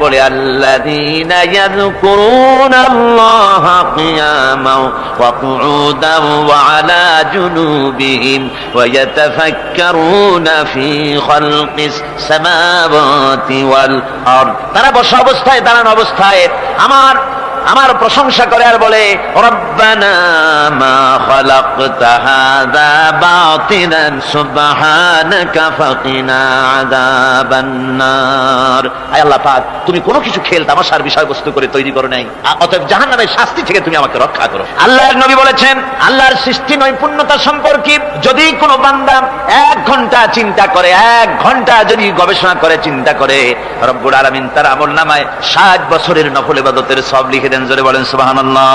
বলে আল্লাযীনা ইয়াযকুরুনাল্লাহা কিয়ামান ওয়া কুউদান ওয়া আলা জুনুবিহিম ওয়া ইয়াতাফাক্কারুনা ফি খালকিস সামাওয়াতি ওয়াল আরদ। তারা বসা অবস্থায়, দাঁড়ানো অবস্থায় আমার প্রশংসা করে আর বলে রব্বানা মা খালাকতা হাযা বাতিলান সুবহানাকা ফাকিনা আযাবান নার। আয় আল্লাহ পাক, তুমি কোনো কিছু খেল তামাশার বিষয়বস্তু করে তৈরি করো নাই, অতএব জাহান্নামের শাস্তি থেকে তুমি আমাকে রক্ষা করো। আল্লাহর নবী বলেছেন আল্লাহর সৃষ্টি নৈপুণ্যতা সম্পর্কে যদি কোনো বান্দা 1 ঘন্টা চিন্তা করে, 1 ঘন্টা যদি গবেষণা করে, চিন্তা করে, রব্বুল আলামিন তার আমলনামায় 60 বছরের নফল ইবাদতের সওয়াব লিখে দেন। জোরে বলেন সুবহানাল্লাহ।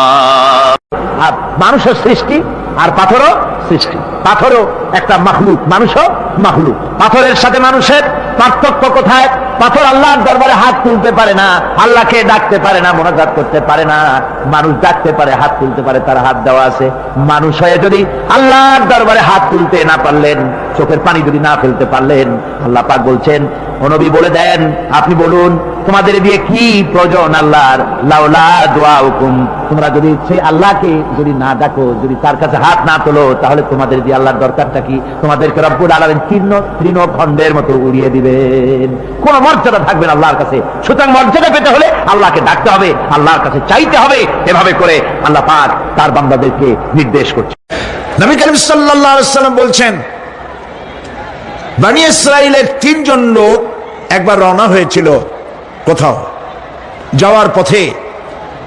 মানুষের সৃষ্টি আর পাথরও সৃষ্টি, পাথরও একটা মাখলুক, মানুষও মাখলুক। পাথরের সাথে মানুষের পার্থক্য কোথায়? পাথর আল্লাহর দরবারে হাত তুলতে পারে না, আল্লাহকে ডাকতে পারে না, মোনাজাত করতে পারে না। মানুষ ডাকতে পারে, হাত তুলতে পারে, তার হাত দেওয়া আছে। মানুষ হয়ে যদি আল্লাহর দরবারে হাত তুলতে না পারলেন, চোখের পানি যদি না ফেলতে পারলেন, আল্লাহ পাক বলছেন, ও নবী বলে দেন, আপনি বলুন তোমাদের দিয়ে কি প্রয়োজন আল্লাহর? লাউলা দুআউকুম, তোমরা যদি সেই আল্লাহকে যদি না ডাকো, যদি তার কাছে হাত না তোলো, তাহলে তোমাদের দিয়ে আল্লাহর দরকারটা কি? তোমাদেরকে রব্বুল আলামিন তৃণখণ্ডের মতো উড়িয়ে দিবেন, কোন মর্যাদা থাকবে না আল্লাহর কাছে। সুতরাং মর্যাদা পেতে হলে আল্লাহকে ডাকতে হবে, আল্লাহর কাছে চাইতে হবে। এভাবে করে আল্লাহ পাক তার বান্দাদেরকে নির্দেশ করছে। নবী করিম সাল্লাল্লাহু আলাইহি ওয়াসাল্লাম বলছেন, বনি ইসরাইলের 3 জন লোক একবার রওনা হয়েছিল কোথাও যাওয়ার পথে।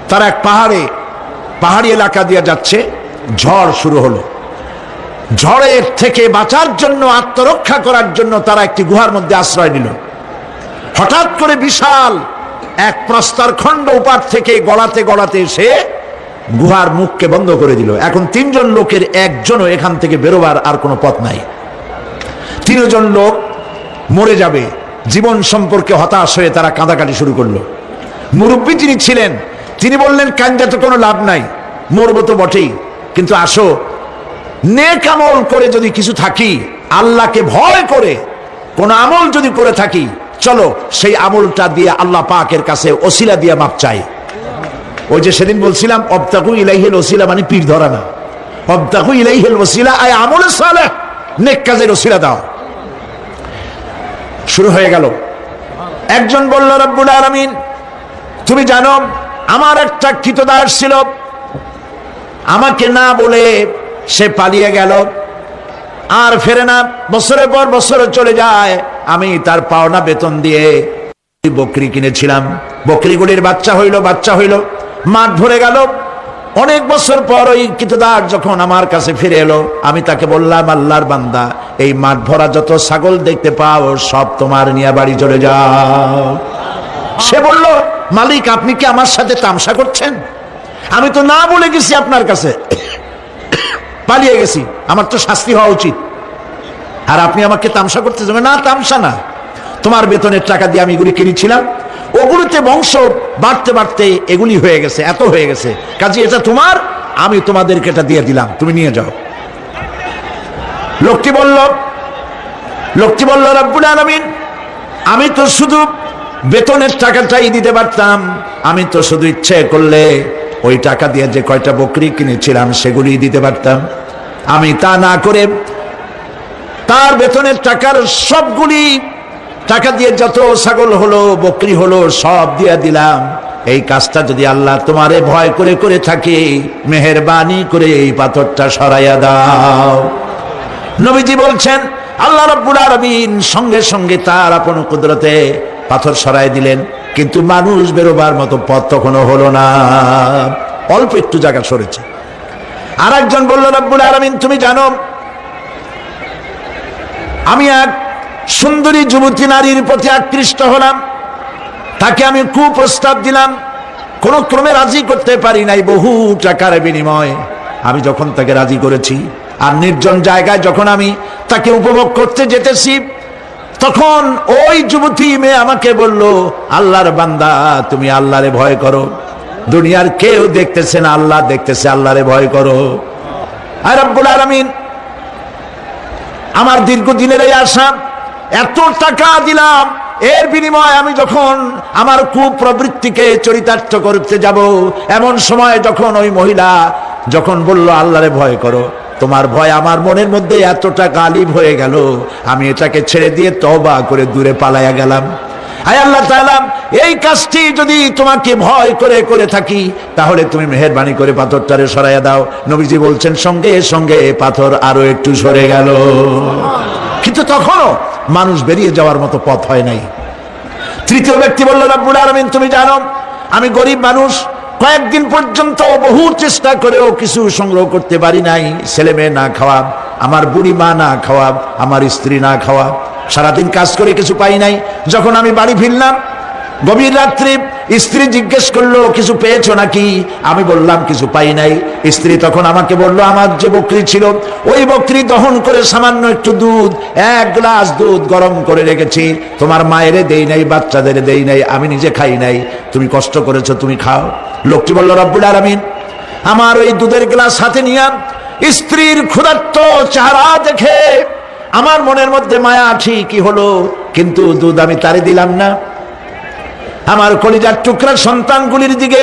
তারা এক পাহাড়ি এলাকা দিয়ে যাচ্ছে, ঝড় শুরু হলো। ঝড়ের থেকে বাঁচার জন্য, আত্মরক্ষা করার জন্য তারা একটি গুহার মধ্যে আশ্রয় নিল। হঠাৎ করে বিশাল এক প্রস্তর খণ্ড উপার থেকে গড়াতে গড়াতে এসে গুহার মুখকে বন্ধ করে দিল। এখন 3 জন লোকের একজনও এখান থেকে বেরোবার আর কোনো পথ নাই। 3 জন লোক মরে যাবে, জীবন সম্পর্কে হতাশ হয়ে তারা কাঁদাকাটি শুরু করলো। মুরব্বী যিনি ছিলেন তিনি বললেন, কান্দা তো কোনো লাভ নাই, মরবো তো বটেই, কিন্তু আসো নেক আমল করে যদি কিছু থাকি, আল্লাহকে ভয় করে কোন আমল যদি করে থাকি, চলো সেই আমলটা দিয়ে আল্লাহ পাকের কাছে ওসিলা দিয়ে মাপ চাই। ওই যে সেদিন বলছিলাম, অবতাকু ইলাইহিল ওসিলা মানে পীর ধরা না, অবতাকু ইলাইহিল ওসিলা আয় আমলে সালেহ, নেক কাজের ওসিলা দাও। শুরু হয়ে গেল। একজন বলল, রব্বুল আলামিন তুমি জানো আমার একটা কৃতদাস ছিল, আমাকে না বলে সে পালিয়ে গেল, আর ফেরে না, বছরের পর বছর চলে যায়। আমি তার পাওনা বেতন দিয়ে বকরি কিনেছিলাম, বকরিগুলির বাচ্চা হইল, মাঠ ভরে গেল। অনেক বছর পর ওই কৃতদাস যখন আমার কাছে ফিরে এলো, আমি তাকে বললাম, আল্লাহর বান্দা, এই মাঠ ভরা যত ছাগল দেখতে পাও সব তোমার নিয়ে বাড়ি চলে যাও। সে বলল, মালিক আপনি কি আমার সাথে তামসা করছেন? আমি তো না বলে গেছি আপনার কাছে, পালিয়ে গেছি, আমার তো শাস্তি হওয়া উচিত, আর আপনি আমাকে তামসা করতে যাবেন? না, তামসা না, তোমার বেতনের টাকা দিয়ে আমি এগুলি কিনেছিলাম, ওগুলোতে বংশ বাড়তে বাড়তে এগুলি হয়ে গেছে, এত হয়ে গেছে, কাজে এটা তোমার, আমি তোমাদেরকে এটা দিয়ে দিলাম, তুমি নিয়ে যাও। লোকটি বলল, রব্বুল আলামিন আমি তো শুধু বেতনের টাকাটাই দিতে পারতাম, আমি তো শুধু ইচ্ছে করলে ওই টাকা দিয়ে যে কয়টা বকরি কিনেছিলাম সেগুলি দিতে পারতাম। আমি তা না করে তার বেতনের টাকার সবগুলি টাকা দিয়ে যত ছাগল হলো, বকরি হলো, সব দিয়ে দিলাম। এই কাজটা যদি আল্লাহ তোমারে ভয় করে করে থাকে, মেহেরবানি করে এই পাথরটা সরাইয়া দাও। নবীজি বলছেন, আল্লাহ রাব্বুল আলামিন সঙ্গে সঙ্গে তার আপন কুদরতে পাথর সরাই দিলেন, কিন্তু মানুষ বেরোবার মতো পথ তখনও হলো না, অল্প একটু জায়গা সরেছে। আর একজন বলল, রাব্বুল আলামিন তুমি জানো আমি এক সুন্দরী যুবতী নারীর প্রতি আকৃষ্ট হলাম, তাকে আমি কুপ্রস্তাব দিলাম, কোন ক্রমে রাজি করতে পারি নাই, বহু টাকার বিনিময় আমি যখন তাকে রাজি করেছি, আর নির্জন জায়গায় যখন আমি তাকে উপভোগ করতে যেতেছি, তখন ওই যুবতী মেয়ে আমাকে বলল, আল্লাহর বান্দা তুমি আল্লাহরে ভয় করো, দুনিয়ার কেউ দেখতেছে না, আল্লাহ দেখতেছে, আল্লাহরে ভয় করো। আর রব্বুল আলামিন আমার দীর্ঘদিনের এই আশা, এত টাকা দিলাম, এর বিনিময়ে আমি যখন আমার কুপ্রবৃত্তিকে চরিতার্থ করতে যাব, এমন সময় যখন ওই মহিলা যখন বলল আল্লাহরে ভয় করো, তোমার ভয় আমার মনের মধ্যে এতটা গালিব হয়ে গেল, আমি এটাকে ছেড়ে দিয়ে তওবা করে দূরে পালাইয়া গেলাম। আয় আল্লাহ তাআলা, এই কাজটি যদি তোমাকে ভয় করে করে থাকি, তাহলে তুমি মেহেরবানি করে পাথরটারে সরাইয়া দাও। নবীজি বলছেন সঙ্গে সঙ্গে পাথর আরো একটু সরে গেল। কিন্তু তখনও মানুষ বেরিয়ে যাওয়ার মতো পথ হয় নাই। তৃতীয় ব্যক্তি বলল, রব্বুল আলামিন তুমি জানো আমি গরিব মানুষ, কয়েকদিন পর্যন্ত বহু চেষ্টা করেও কিছু সংগ্রহ করতে পারি নাই। ছেলে মেয়ে না খাওয়া, আমার বুড়ি মা না খাওয়া, আমার স্ত্রী না খাওয়া, সারাদিন কাজ করে কিছু পাই নাই। যখন আমি বাড়ি ফিরলাম গভীর রাত্রে, স্ত্রী জিজ্ঞেস করলো কিছু পেয়েছো নাকি? আমি বললাম কিছু পাই নাই। স্ত্রী তখন আমাকে বললো আমার যে বকরি ছিল, ওই বকরি দহন করে সামান্য একটু দুধ, 1 গ্লাস দুধ গরম করে রেখেছি, তোমার মায়ের দেই নাই, বাচ্চাদের দেই নাই, আমি নিজে খাই নাই, তুমি কষ্ট করেছো, তুমি খাও। লোকটি বলল, রব্বুল আলামিন আমার ওই দুধের গ্লাস হাতে নিয়ে স্ত্রীর ক্ষুধার্ত চেহারা দেখে আমার মনের মধ্যে মায়া ঠিকই হলো, কিন্তু দুধ আমি তারে দিলাম না। আমার কলিজার টুকরা সন্তানগুলির দিকে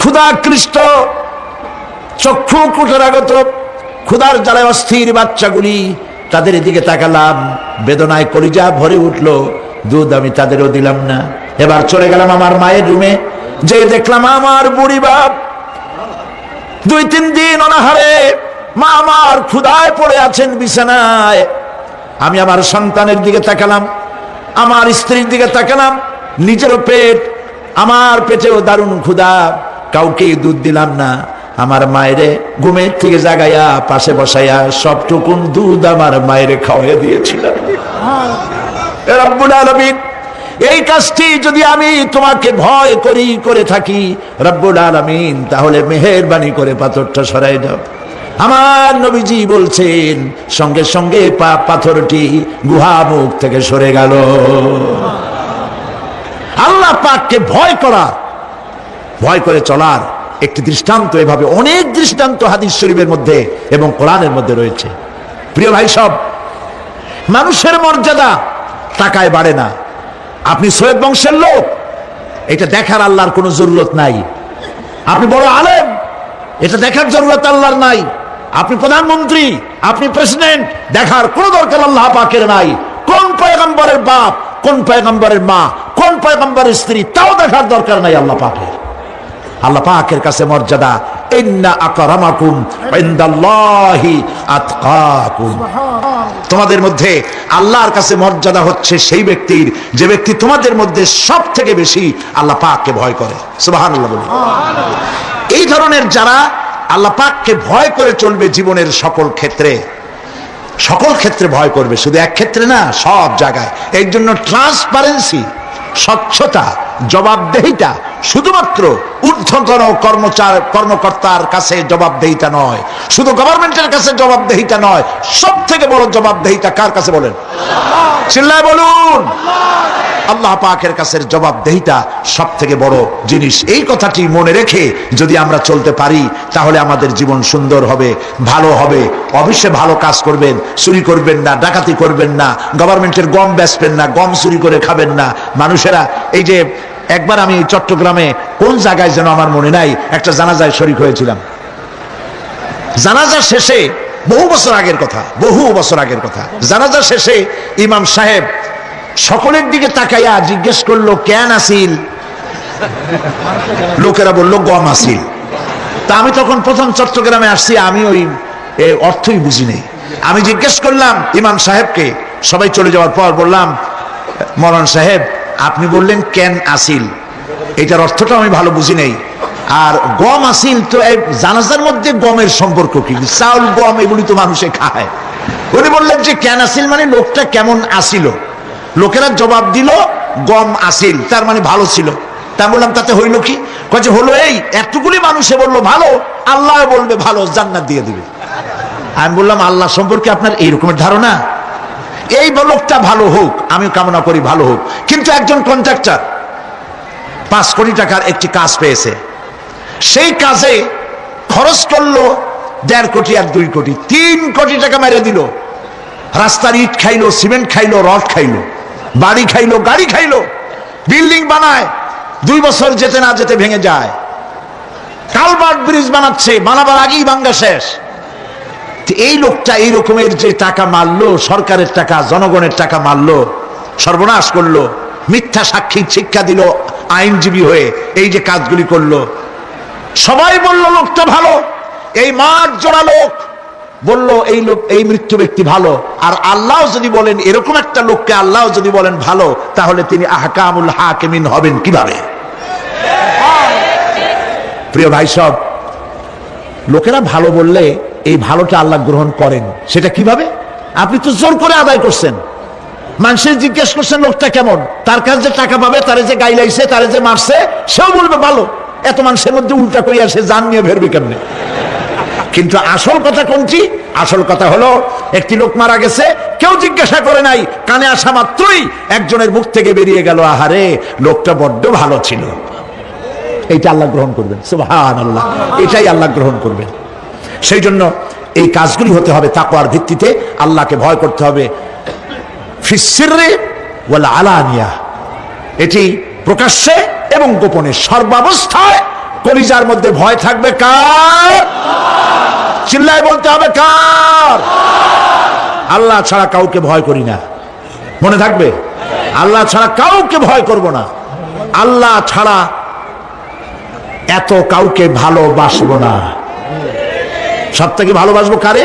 ক্ষুধাকৃষ্ট চক্ষু কুটরাগত ক্ষুধার জ্বালায় অস্থির বাচ্চাগুলি, তাদের দিকে তাকালাম, বেদনায় কলিজা ভরে উঠলো, দুধ আমি তাদেরও দিলাম না। এবার চলে গেলাম আমার মায়ের রুমে, যে দেখলাম আমার বুড়ি বাপ 2-3 দিন অনাহারে, মা আমার ক্ষুধায় পড়ে আছেন বিছানায়। আমি আমার সন্তানের দিকে তাকালাম, আমার স্ত্রীর দিকে তাকালাম, নিজেরও পেট, আমার পেটেও দারুণ ক্ষুধা, কাউকে দুধ দিলাম না। আমার মায়েরে ঘুমের থেকে জাগাইয়া পাশে বসাইয়া সবটুকুন দুধ আমার মায়েরে খাওয়াইয়া দিয়েছিলাম। রব্বুল আলামিন এই কাজটি যদি আমি তোমাকে ভয় করি করে থাকি রব্বুল আলামিন, তাহলে মেহেরবানি করে পাথরটা সরাই দাও। আমার নবীজি বলছেন সঙ্গে সঙ্গে পাথরটি গুহা মুখ থেকে সরে গেল। আল্লাহ পাককে ভয় করা, ভয় করে চলার একটি দৃষ্টান্ত, এভাবে অনেক দৃষ্টান্ত হাদিস শরীফের মধ্যে এবং কোরআনের মধ্যে রয়েছে। প্রিয় ভাই সব, মানুষের মর্যাদা টাকায় বাড়ে না। আপনি সৈয়দ বংশের লোক, এটা দেখার আল্লাহর কোনো জরুরত নাই। আপনি বড় আলেম, এটা দেখার জরুরত আল্লাহর নাই। আপনি প্রধানমন্ত্রী, আপনি প্রেসিডেন্ট, দেখার কোনো দরকার আল্লাহ পাকের নাই। কোন পয়গম্বরের বাপ, কোন পয়গম্বরের মা, কোন পয়গম্বরের স্ত্রী, তাও দেখার দরকার নাই আল্লাহ পাকের। আল্লাহ পাকের কাছে মর্যাদা, ইন্না আকরামাকুম ইনদাল্লাহি আতকাকুম। তোমাদের মধ্যে আল্লাহর কাছে মর্যাদা হচ্ছে সেই ব্যক্তির যে ব্যক্তি তোমাদের মধ্যে সব থেকে বেশি আল্লাহ পাককে ভয় করে। সুবহানাল্লাহ বলুন। এই ধরনের যারা আল্লাহ পাককে ভয় করে চলবে জীবনের সকল ক্ষেত্রে, সকল ক্ষেত্রে ভয় করবে, শুধু এক ক্ষেত্রে না, সব জায়গায়। এর জন্য ট্রান্সপারেন্সি, স্বচ্ছতা, জবাবদেহিতা শুধুমাত্র ঊর্ধ্বতন কর্মকর্তার কাছে জবাবদেহিতা নয়, শুধু গভর্নমেন্টের কাছে জবাবদেহিতা নয়, সব থেকে বড় জবাবদেহিতা কার কাছে বলেন? চিল্লায় বলুন। আল্লাহ পাকের কাছে জবাবদেহিতা সব থেকে বড় জিনিস। এই কথাটি মনে রেখে যদি আমরা চলতে পারি তাহলে আমাদের জীবন সুন্দর হবে, ভালো হবে। অবশ্যই ভালো কাজ করবেন, চুরি করবেন না, ডাকাতি করবেন না, গভর্নমেন্টের গম বেচবেন না, গম চুরি করে খাবেন না। মানুষেরা এই যে একবার আমি চট্টগ্রামে কোন জায়গায় যেন আমার মনে নাই, একটা জানাজায় শরীক হয়েছিলাম। জানাজা শেষে, বহু বছর আগের কথা, জানাজা শেষে ইমাম সাহেব সকলের দিকে তাকাইয়া জিজ্ঞেস করলো কেন আসিল? লোকেরা বললো গম আসিল। তা আমি তখন প্রথম চট্টগ্রামে আসছি, আমি ওই অর্থই বুঝি নেই। আমি জিজ্ঞেস করলাম ইমাম সাহেবকে, সবাই চলে যাওয়ার পর বললাম, মৌলানা সাহেব আপনি বললেন কেন আসিল, এটার অর্থটা আমি ভালো বুঝি নেই। আর গম আসিল, তো এই জানাজার মধ্যে গমের সম্পর্ক কি? চাউল গম এগুলি তো মানুষে খায়। উনি বললেন যে কেন আসিল মানে লোকটা কেমন আসিল। লোকেরা জবাব দিল গম আসিল, তার মানে ভালো ছিল। তা বললাম তাতে হইল কি? কয়েছে হলো এই এতগুলি মানুষে বললো ভালো, আল্লাহ বলবে ভালো, জান্নাত দিয়ে দিবে। আমি বললাম আল্লাহ সম্পর্কে আপনার এই রকমের ধারণা? এই লোকটা ভালো হোক, আমি কামনা করি ভালো হোক, কিন্তু একজন কন্ট্রাক্টর 5 কোটি টাকার একটি কাজ পেয়েছে, সেই কাজে খরচ করলো 1.5 কোটি আর 2 কোটি, 3 কোটি টাকা মেরে দিল। রাস্তার ইট খাইলো, সিমেন্ট খাইলো, রড খাইলো, বাড়ি খাইলো, গাড়ি খাইলো, বিল্ডিং বানায়, 2 বছর যেতে না যেতে ভেঙে যায়। কালভার্ট ব্রিজ বানাচ্ছে, বানাবার আগেই ভাঙ্গা শেষ। এই লোকটা এই রকমের যে টাকা মারলো, সরকারের টাকা, জনগণের টাকা মারলো, সর্বনাশ করলো, মিথ্যা সাক্ষী শিক্ষা দিল আইনজীবী হয়ে, এই যে কাজগুলি করলো, সবাই বলল লোকটা ভালো। এই মার জোড়া লোক বলল এই লোক, এই মৃত্যু ব্যক্তি ভালো। আর আল্লাহ যদি বলেন, এরকম একটা লোককে আল্লাহ যদি বলেন ভালো, তাহলে তিনি আহকামুল হাকিমিন হবেন কিভাবে? প্রিয় ভাই সব, লোকেরা ভালো বললে এই ভালোটা আল্লাহ গ্রহণ করেন। সেটা কিভাবে? আপনি তো জোর করে আদায় করছেন। মানুষের জিজ্ঞেস করছেন লোকটা কেমন, তার কাছে যে টাকা পাবে, তারে যে গাইলাইছে, তারে যে মারছে, সেও বলবে ভালো। এত মানুষের মধ্যে উল্টা করিয়া সে জান নিয়ে বেরবে কেমনে? কিন্তু আসল কথা কোনটি? আসল কথা হলো, একটি লোক মারা গেছে, কেউ জিজ্ঞাসা করে নাই, কানে আসা মাত্রই একজনের মুখ থেকে বেরিয়ে গেল, আহারে লোকটা বড্ড ভালো ছিল। এইটা আল্লাহ গ্রহণ করবেন, সুবহানাল্লাহ, এটাই আল্লাহ গ্রহণ করবেন। সেই জন্য এই কাজগুলি হতে হবে তাকওয়ার ভিত্তিতে, আল্লাহকে ভয় করতে হবে, ফিসসিররি ওয়াল আলানিয়া, এটি প্রকাশ্যে এবং গোপনে, সর্বাবস্থায় কলিজার মধ্যে ভয় থাকবে কার? চিল্লায় বলতে হবে কার? আল্লাহ ছাড়া কাউকে ভয় করি না, মনে থাকবে। আল্লাহ ছাড়া কাউকে ভয় করব না, আল্লাহ ছাড়া এত কাউকে ভালোবাসবো না। সব থেকে ভালোবাসবো কারে?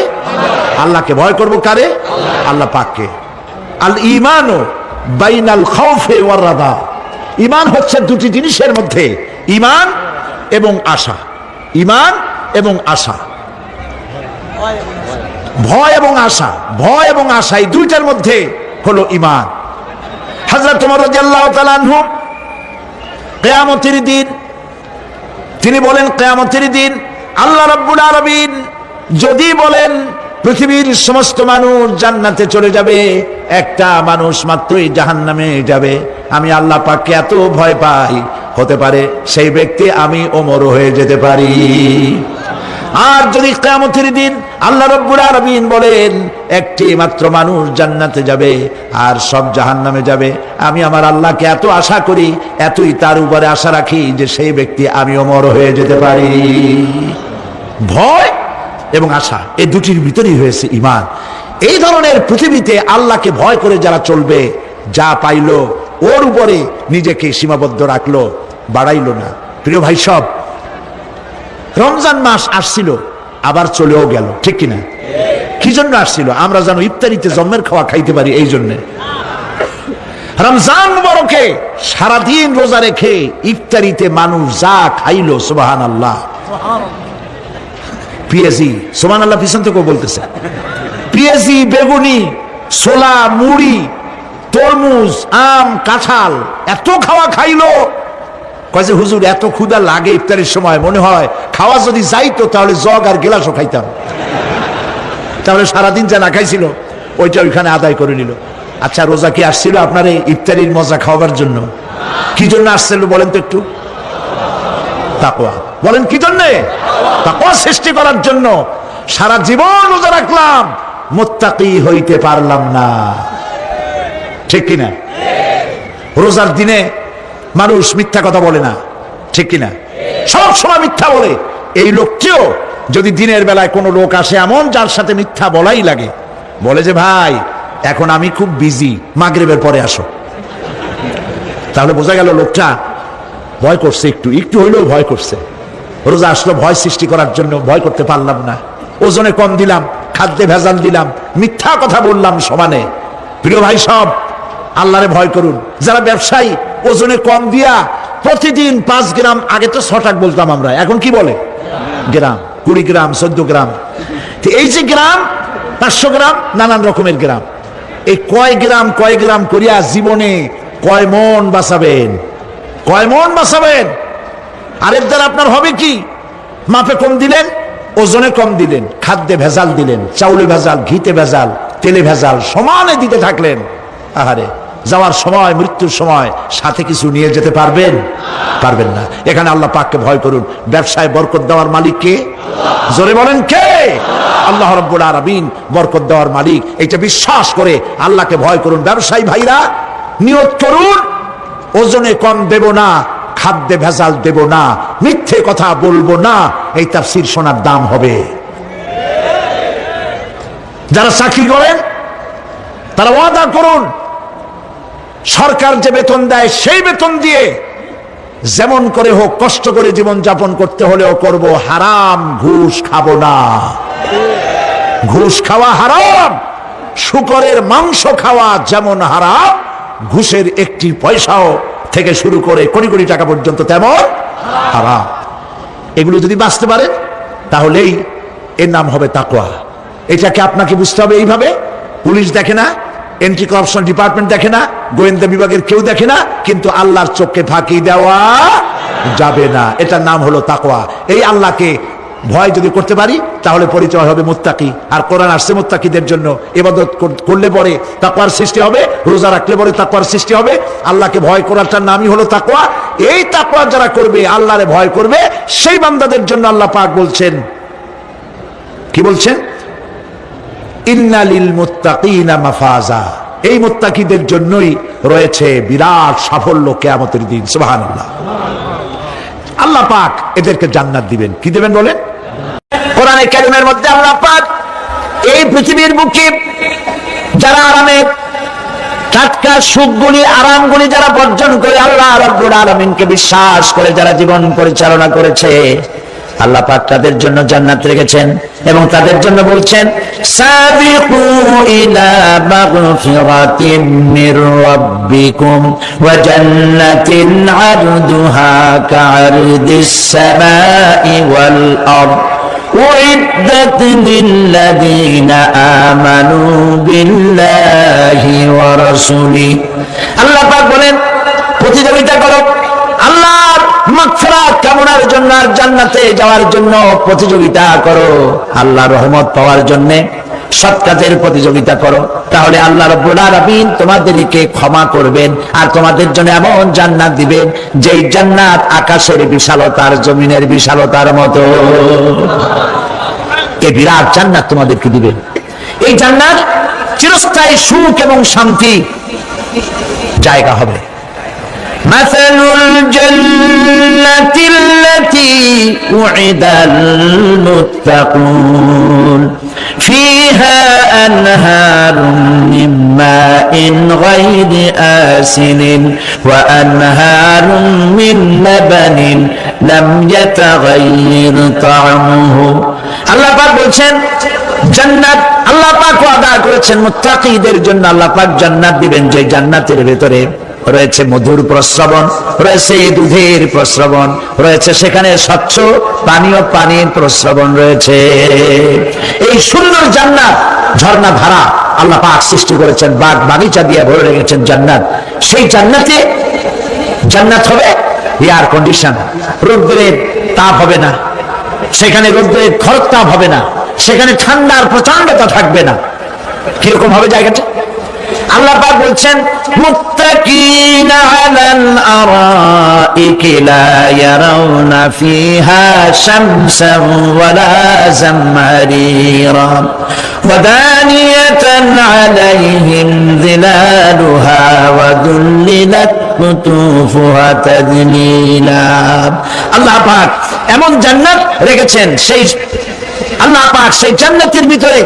আল্লাহকে। ভয় করবো কারে? আল্লাহ পাককে। আল ঈমানু বাইনাল খাউফি ওয়ার রাদা, ঈমান হচ্ছে দুটি জিনিসের মধ্যে, ঈমান এবং আশা। ঈমান এবং আশা, ভয় এবং আশা, ভয় এবং আশা, এই দুইটার মধ্যে হলো ঈমান। হযরত ওমর রাদিয়াল্লাহু তাআলা আনহু কিয়ামতের দিন তিনি বলেন, কিয়ামতের দিন আল্লাহ রাব্বুল আলামিন যদি বলেন পৃথিবীর সমস্ত মানুষ জান্নাতে চলে যাবে, একটা মানুষ মাত্রই জাহান্নামে যাবে, আমি আল্লাহ পাককে এত ভয় পাই, হতে পারে সেই ব্যক্তি আমি ওমর হয়ে যেতে পারি। আর যদি কিয়ামতের দিন আল্লাহ রাব্বুল আলামিন বলেন একটি মাত্র মানুষ জান্নাতে যাবে আর সব জাহান্নামে যাবে, আমি আমার আল্লাহকে এত আশা করি, এতই তার উপরে আশা রাখি যে সেই ব্যক্তি আমি ওমর হয়ে যেতে পারি। ভয় এবং আশা, এই দুটির ভিতরেই হয়েছে ঈমান। এই ধরনের পৃথিবীতে আল্লাহকে ভয় করে যারা চলবে, যা পাইলো ওর উপরে নিজেকে সীমাবদ্ধ রাখলো, বাড়াইলো না। প্রিয় ভাই সব, রমজান মাস আসছিল, আবার চলেও গেল, ঠিক কিনা? কি জন্য আসছিল? আমরা যেন ইফতারিতে জম্মের খাওয়া খাইতে পারি, এই জন্যে। রমজান মুবারকে সারাদিন রোজা রেখে ইফতারিতে মানুষ যা খাইলো, সুবহানাল্লাহ। পেঁয়াজি, সুবহানাল্লাহ, পিছন থেকেও বলতেছে, পেঁয়াজি, বেগুনি, ছোলা, মুড়ি, তরমুজ, আম, কাঁঠাল, এত খাওয়া খাইলো। কয় যে হুজুর এত ক্ষুধা লাগে ইফতারের সময়, মনে হয় খাওয়া যদি যাইতো তাহলে জগ আর গেলাসও খাইতাম। তাহলে সারাদিন যা না খাইছিল ওইটা ওইখানে আদায় করে নিল। আচ্ছা, রোজা কি আসছিল আপনার এই ইফতারির মজা খাওয়াবার জন্য? কি জন্য আসছিল বলেন তো একটু? তাকওয়া। বলেন কি জন্যে? তাকওয়া সৃষ্টি করার জন্য। সারা জীবন রোজা রাখলাম, মুত্তাকি হইতে পারলাম না, ঠিক কিনা? রোজার দিনে মানুষ মিথ্যা কথা বলে না, ঠিক কিনা? সব সময় মিথ্যা বলে। এই লোককেও যদি দিনের বেলায় কোনো লোক আসে এমন, যার সাথে মিথ্যা বলাই লাগে, বলে যে ভাই এখন আমি খুব বিজি, মাগরিবের পরে আসো, তাহলে বোঝা গেল লোকটা ভয় করছে, একটু একটু হইলেও ভয় করছে। রোজা আসলো ভয় সৃষ্টি করার জন্য, ভয় করতে পারলাম না, ওজনে কম দিলাম, খাদ্যে ভেজাল দিলাম, মিথ্যা কথা বললাম সমানে। প্রিয় ভাই সব, আল্লাহরে ভয় করুন। যারা ব্যবসায়ী ওজনে কম দিয়া প্রতিদিন 5 গ্রাম, আগে তো 6 টাকা বলতাম আমরা, এখন কি বলে? গ্রাম, 20 গ্রাম, 14 গ্রাম। এই যে গ্রাম, 500 গ্রাম, নানান রকমের গ্রাম, এই কয় গ্রাম করিয়া জীবনে কয় মন বাঁচাবেন? কয় মন বাঁচাবেন? আরেক দ্বারা আপনার হবে কি? মাপে কম দিলেন, ওজনে কম দিলেন, খাদ্যে ভেজাল দিলেন, চাউলে ভেজাল, ঘিতে ভেজাল, তেলে ভেজাল, সমানে দিতে থাকলেন। আহারে, যাওয়ার সময়, মৃত্যুর সময় সাথে কিছু নিয়ে যেতে পারবেন? পারবেন না। এখানে আল্লাহ পাককে ভয় করুন। ব্যবসায় বরকত দেওয়ার মালিক কে? জোরে বলেন কে? আল্লাহ রাব্বুল আলামিন বরকত দেওয়ার মালিক। এটা বিশ্বাস করে আল্লাহকে ভয় করুন। ব্যবসায়ী ভাইরা নিয়ত করুন, ওজনে কম দেব না, খাদ্যে ভেজাল দেব না, মিথ্যে কথা বলবো না। এই তাফসীর শোনার দাম হবে। যারা চাকরি করেন তারা ওয়াদা করুন, সরকার যে বেতন দেয় সেই বেতন দিয়ে যেমন করে হোক কষ্ট করে জীবন যাপন করতে হলেও করব, হারাম ঘুষ খাবো না। ঘুষ খাওয়া হারাম, শূকরের মাংস খাওয়া যেমন হারাম, ঘুষের একটি পয়সাও থেকে শুরু করে কোটি কোটি টাকা পর্যন্ত তেমন হারাম। এগুলো যদি বাঁচতে পারেন তাহলেই এর নাম হবে তাকওয়া। এটাকে আপনাকে বুঝতে হবে এইভাবে। পুলিশ দেখে না, এন্টি করাপশন ডিপার্টমেন্ট দেখে না, গোয়েন্দা বিভাগের কেউ দেখে না, কিন্তু আল্লাহর চোখকে ফাঁকি দেওয়া যাবে না। এটার নাম হলো তাকওয়া। এই আল্লাহকে ভয় যদি করতে পারি তাহলে পরিচয় হবে মুত্তাকি। আর কোরআন আসছে মুত্তাকিদের জন্য। ইবাদত করলে পরে তাকওয়ার সৃষ্টি হবে, রোজা রাখলে পরে তাকওয়ার সৃষ্টি হবে। আল্লাহকে ভয় করাটার নামই হলো তাকওয়া। এই তাকওয়া যারা করবে, আল্লাহরে ভয় করবে, সেই বান্দাদের জন্য আল্লাহ পাক বলছেন, কি বলছেন? ইন্নালিল মুত্তাকিনা মাফাজা। এই মুত্তাকিদের জন্যই রয়েছে বিরাট সাফল্য কিয়ামতের দিন। সুবহানাল্লাহ। আল্লাহ পাক এদেরকে জান্নাত দিবেন। কি দিবেন বলেন? কোরআনে কারীমের মধ্যে আল্লাহ পাক এই পৃথিবীর বুকে যারা আরামের টাটকা সুখগুলি, আরামগুলি যারা বর্জন করে আল্লাহ রাব্বুল আলামিনকে বিশ্বাস করে যারা জীবন পরিচালনা করেছে, আল্লাহ পাক তাদের জন্য জান্নাত রেখেছেন এবং তাদের জন্য বলছেন, সাবিকু ইলা মাগফিরাতিন মির রাব্বিকুম ওয়া জান্নাতিন আরদুহা কাআরদিস সামাই ওয়াল আরদ উইদ্দাত লিল্লাযীনা আমানু বিল্লাহি ওয়া রাসূলিহি। আল্লাহ পাক বলেন, প্রতিযোগিতা করো আল্লাহর মাগফিরাত কামনার জন্য আর জান্নাতে যাওয়ার জন্য প্রতিযোগিতা করো। আল্লাহর রহমত পাওয়ার জন্য সৎ কাজের প্রতিযোগিতা করো, তাহলে আল্লাহ রাব্বুল আলামিন তোমাদেরকে ক্ষমা করবেন আর তোমাদের জন্য এমন জান্নাত দিবেন যেই জান্নাত আকাশের বিশালতার, জমিনের বিশালতার মতো। এই বিরাট জান্নাত তোমাদেরকে দিবেন। এই জান্নাত চিরস্থায়ী সুখ এবং শান্তি জায়গা হবে। مثل الجنة التي وعد المتقون فيها أنهار من ماء غير آسن وأنهار من لبن لم يتغير طعمه। আল্লাহ পাক বলছেন জান্নাত, আল্লাহ পাক ওয়াদা করেছেন মুত্তাকিদের জন্য আল্লাহ পাক জান্নাত দিবেন, যে জান্নাতের ভেতরে রয়েছে মধুর প্রস্রবণ, রয়েছে দুধের প্রস্রবণ, রয়েছে সেখানে স্বচ্ছ পানীয় পানির প্রস্রবণ রয়েছে। এই সুন্দর জান্নাত, ঝর্ণা ধারা আল্লাহ পাক সৃষ্টি করেছেন, বাগ বাগিচা দিয়ে ভরে রেখেছেন জান্নাত। সেই জান্নাতে জান্নাত হবে এয়ার কন্ডিশন, রোদ্রের তাপ হবে না সেখানে, রোদ্রের খরক তাপ হবে না সেখানে, ঠান্ডার প্রচন্ডতা থাকবে না। কিরকম হবে জায়গাটা? আল্লাহ পাক বলছেন, মুত্তাকিনা আলাল আরাইকি লা ইয়ারাউনা ফিহা শামসান ওয়ালা জামহারিরা ওয়া দানিয়াতান আলাইহিম যিলালুহা ওয়া দুল্লিলাত কুতুফুহা তাদলিলা। আল্লাহ পাক এমন জান্নাত রেখেছেন, সেই আল্লাহ পাক সেই জান্নাতের ভিতরে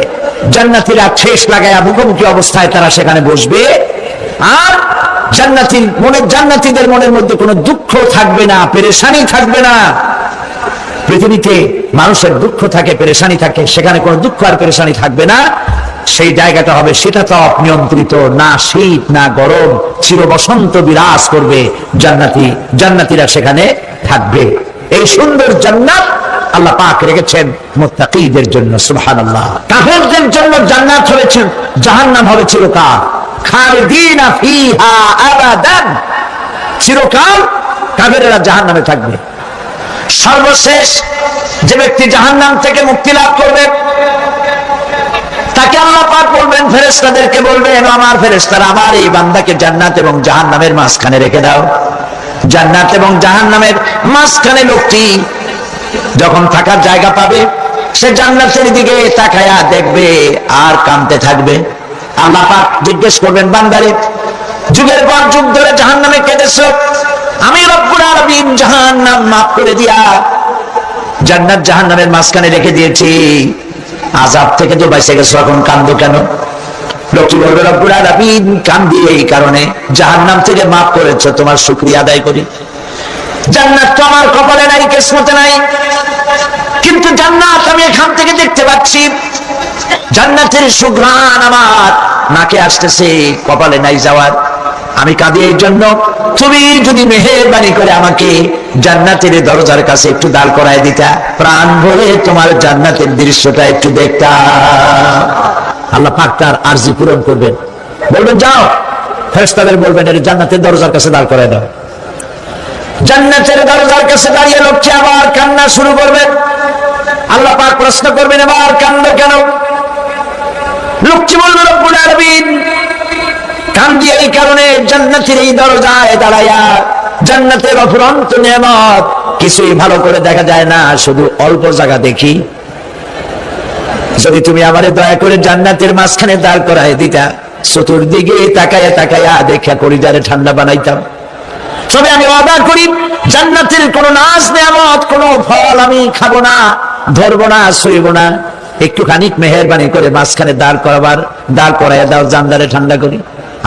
জান্নাতীরা ঠেস লাগায়া মুখোমুখি অবস্থায় তারা সেখানে বসবে, আর জান্নাতীদের মনের মধ্যে কোনো দুঃখ থাকবে না, পেরেশানি থাকবে না। পৃথিবীতে মানুষের দুঃখ থাকে, পেরেশানি থাকে, সেখানে কোনো দুঃখ আর পেরেশানি থাকবে না। সেই জায়গাটা হবে শীতাতপ নিয়ন্ত্রিত, না শীত না গরম, চির বসন্ত বিরাজ করবে। জান্নাতীরা সেখানে থাকবে। এই সুন্দর জান্নাত আল্লাহ পাক রেখেছেন মুত্তাকিদের জন্য। সুবহানাল্লাহ। কাফেরদের জন্য জান্নাত হয়েছে, জাহান্নাম হবে চিরকাল। খালিদিনা ফিহা আবাদান, চিরকাল কাফেররা জাহান্নামে থাকবে। সর্বশেষ যে ব্যক্তি জাহান্নাম থেকে মুক্তি লাভ করবে তাকে আল্লাহ পাক বলবেন, ফেরেশতাদেরকে বলবেন, আমার ফেরেশতারা আমার এই বান্দাকে জান্নাত এবং জাহান্নামের মাঝখানে রেখে দাও। জান্নাত এবং জাহান্নামের মাঝখানে লোকটি যখন থাকার জায়গা পাবে, সে জান্নাতের দিকে তাকায়া দেখবে আর কাঁদতে থাকবে। আল্লাহ পাক জিজ্ঞেস করবেন, বান্দারে যুগের পর যুগ ধরে জাহান্নামে কেঁদেছো, আমি রব্বুল আলামিন জাহান্নাম মাফ করে দিয়া জান্নাত জাহান্নামের মাঝখানে রেখে দিয়েছি, আযাব থেকে তো বেঁচে গেছো, এখন কান্দো কেন? লোকটি বলবে রব্বুল আলামিন কান্দি এই কারণে, জাহান্নাম থেকে মাফ করেছো, তোমার শুকরিয়া আদায় করি। জান্নাত তো আমার কপালে নাই, কিসমতে নাই, কিন্তু জান্নাত আমি এখান থেকে দেখতে পাচ্ছি, জান্নাতের সুঘ্রাণ আমার নাকে আসতেছে, কপালে নাই যাওয়ার। আমি কাঁদি এই জন্য, তুমি যদি মেহেরবানি করে আমাকে জান্নাতের দরজার কাছে একটু দাঁড় করায় দিতা, প্রাণ ভরে তোমার জান্নাতের দৃশ্যটা একটু দেখতাম। আল্লাহ পাক তার আরজি পূরণ করবেন, বলবেন যাও, ফেরেশতাদের বলবেন এর জান্নাতের দরজার কাছে দাঁড় করায় দাও। জান্নাতের দরজার কাছে দাঁড়িয়ে লোকটি আবার কান্না শুরু করবেন। আল্লাহ পাক প্রশ্ন করবেন, আবার কান্দো কেন? লোকটি বলবে রব্বুল আলামিন কান্দি এই কারণে, জান্নাতের এই দরজায় দাঁড়ায়া জান্নাতের অফুরন্ত নেয়ামত কিছুই ভালো করে দেখা যায় না, শুধু অল্প জায়গা দেখি। যদি তুমি আমারে দয়া করে জান্নাতের মাঝখানে দাঁড় করায় দিতা, চতুর্দিকে তাকায়া তাকায়া দেখা কলিজারে ঠান্ডা বানাইতাম। তবে আমি ওয়াদা করি, জান্নাতের কোন নাজ নেয়ামত, কোন ফল আমি খাবো না, ধরবো না, ছুঁইব না। একটুখানি মেহেরবানি করে মাঝখানে দাঁড় করাইয়া দাও, জান্নারে ঠান্ডা করি।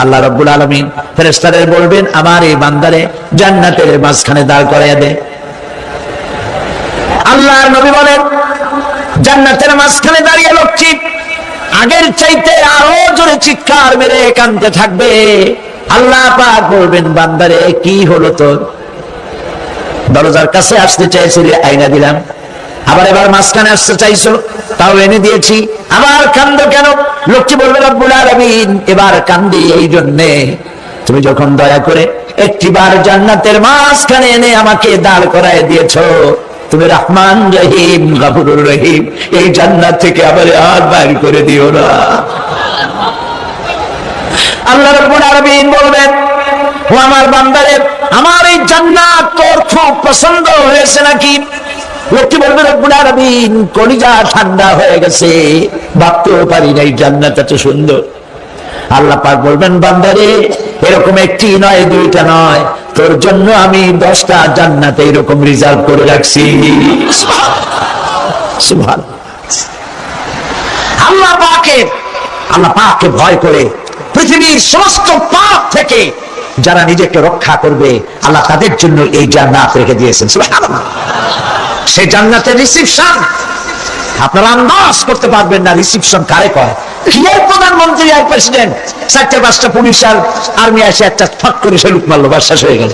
আল্লাহ রাব্বুল আলামিন ফেরেশতাদের বলবেন, আমার এই বান্দারে জান্নাতের মাঝখানে দাঁড় করাইয়া দে। আল্লাহর নবী বলেন, জান্নাতের মাঝখানে দাঁড়িয়ে লোকটি আগের চাইতে আরো জোরে চিৎকার মেরে কাঁদতে থাকবে। আল্লাহ পাক বলবেন, বান্দারে কি হলো তোর? দরজার কাছে আসতে চাইছিলে, আইনা দিলাম। আবার এবার মাঝখানে আসতে চাইছো, তাও এনে দিয়েছি। আবার কান্দো কেন? লোকটি বলবে রব্বুল আলামিন এবার কান্দি এই জন্যে, তুমি যখন দয়া করে একটিবার জান্নাতের মাঝখানে এনে আমাকে দাঁড় করায় দিয়েছো, তুমি রহমান রহিম গফুরুর রহিম, এই জান্নাত থেকে আবার আর বাইর করে দিও না। আল্লাহ রাব্বুল আলামিন বলবেন, ও আমার বান্দারে, আমার এই জান্নাত তোর খুব পছন্দ হয়েছে নাকি? লোকটি বলবে রব্বুল আলামিন কলিজা ঠান্ডা হয়ে গেছে, ভাবতেও পারি নাই জান্নাত এত সুন্দর। আল্লাহ পাক বলবেন, বান্দারে এরকম একটি নয়, দুইটা নয়, তোর জন্য আমি 10টা জান্নাত এরকম রিজার্ভ করে রাখছি। সুবহানাল্লাহ। আল্লাহ পাককে ভয় করে পৃথিবীর সমস্ত পাপ থেকে যারা নিজেকে রক্ষা করবে, আল্লাহ তাদের জন্য এই জান্নাত রেখে দিয়েছেন। সুবহানাল্লাহ। সেই জান্নাতের রিসিপশন আপনারা আন্দাজ করতে পারবেন না, রিসিপশন কারে কয়। প্রধানমন্ত্রী আর প্রেসিডেন্ট, 4-5টা পুলিশ আর আর্মি এসে একটা ফাঁক করে সেলুট মারলো, বাস শেষ হয়ে গেল,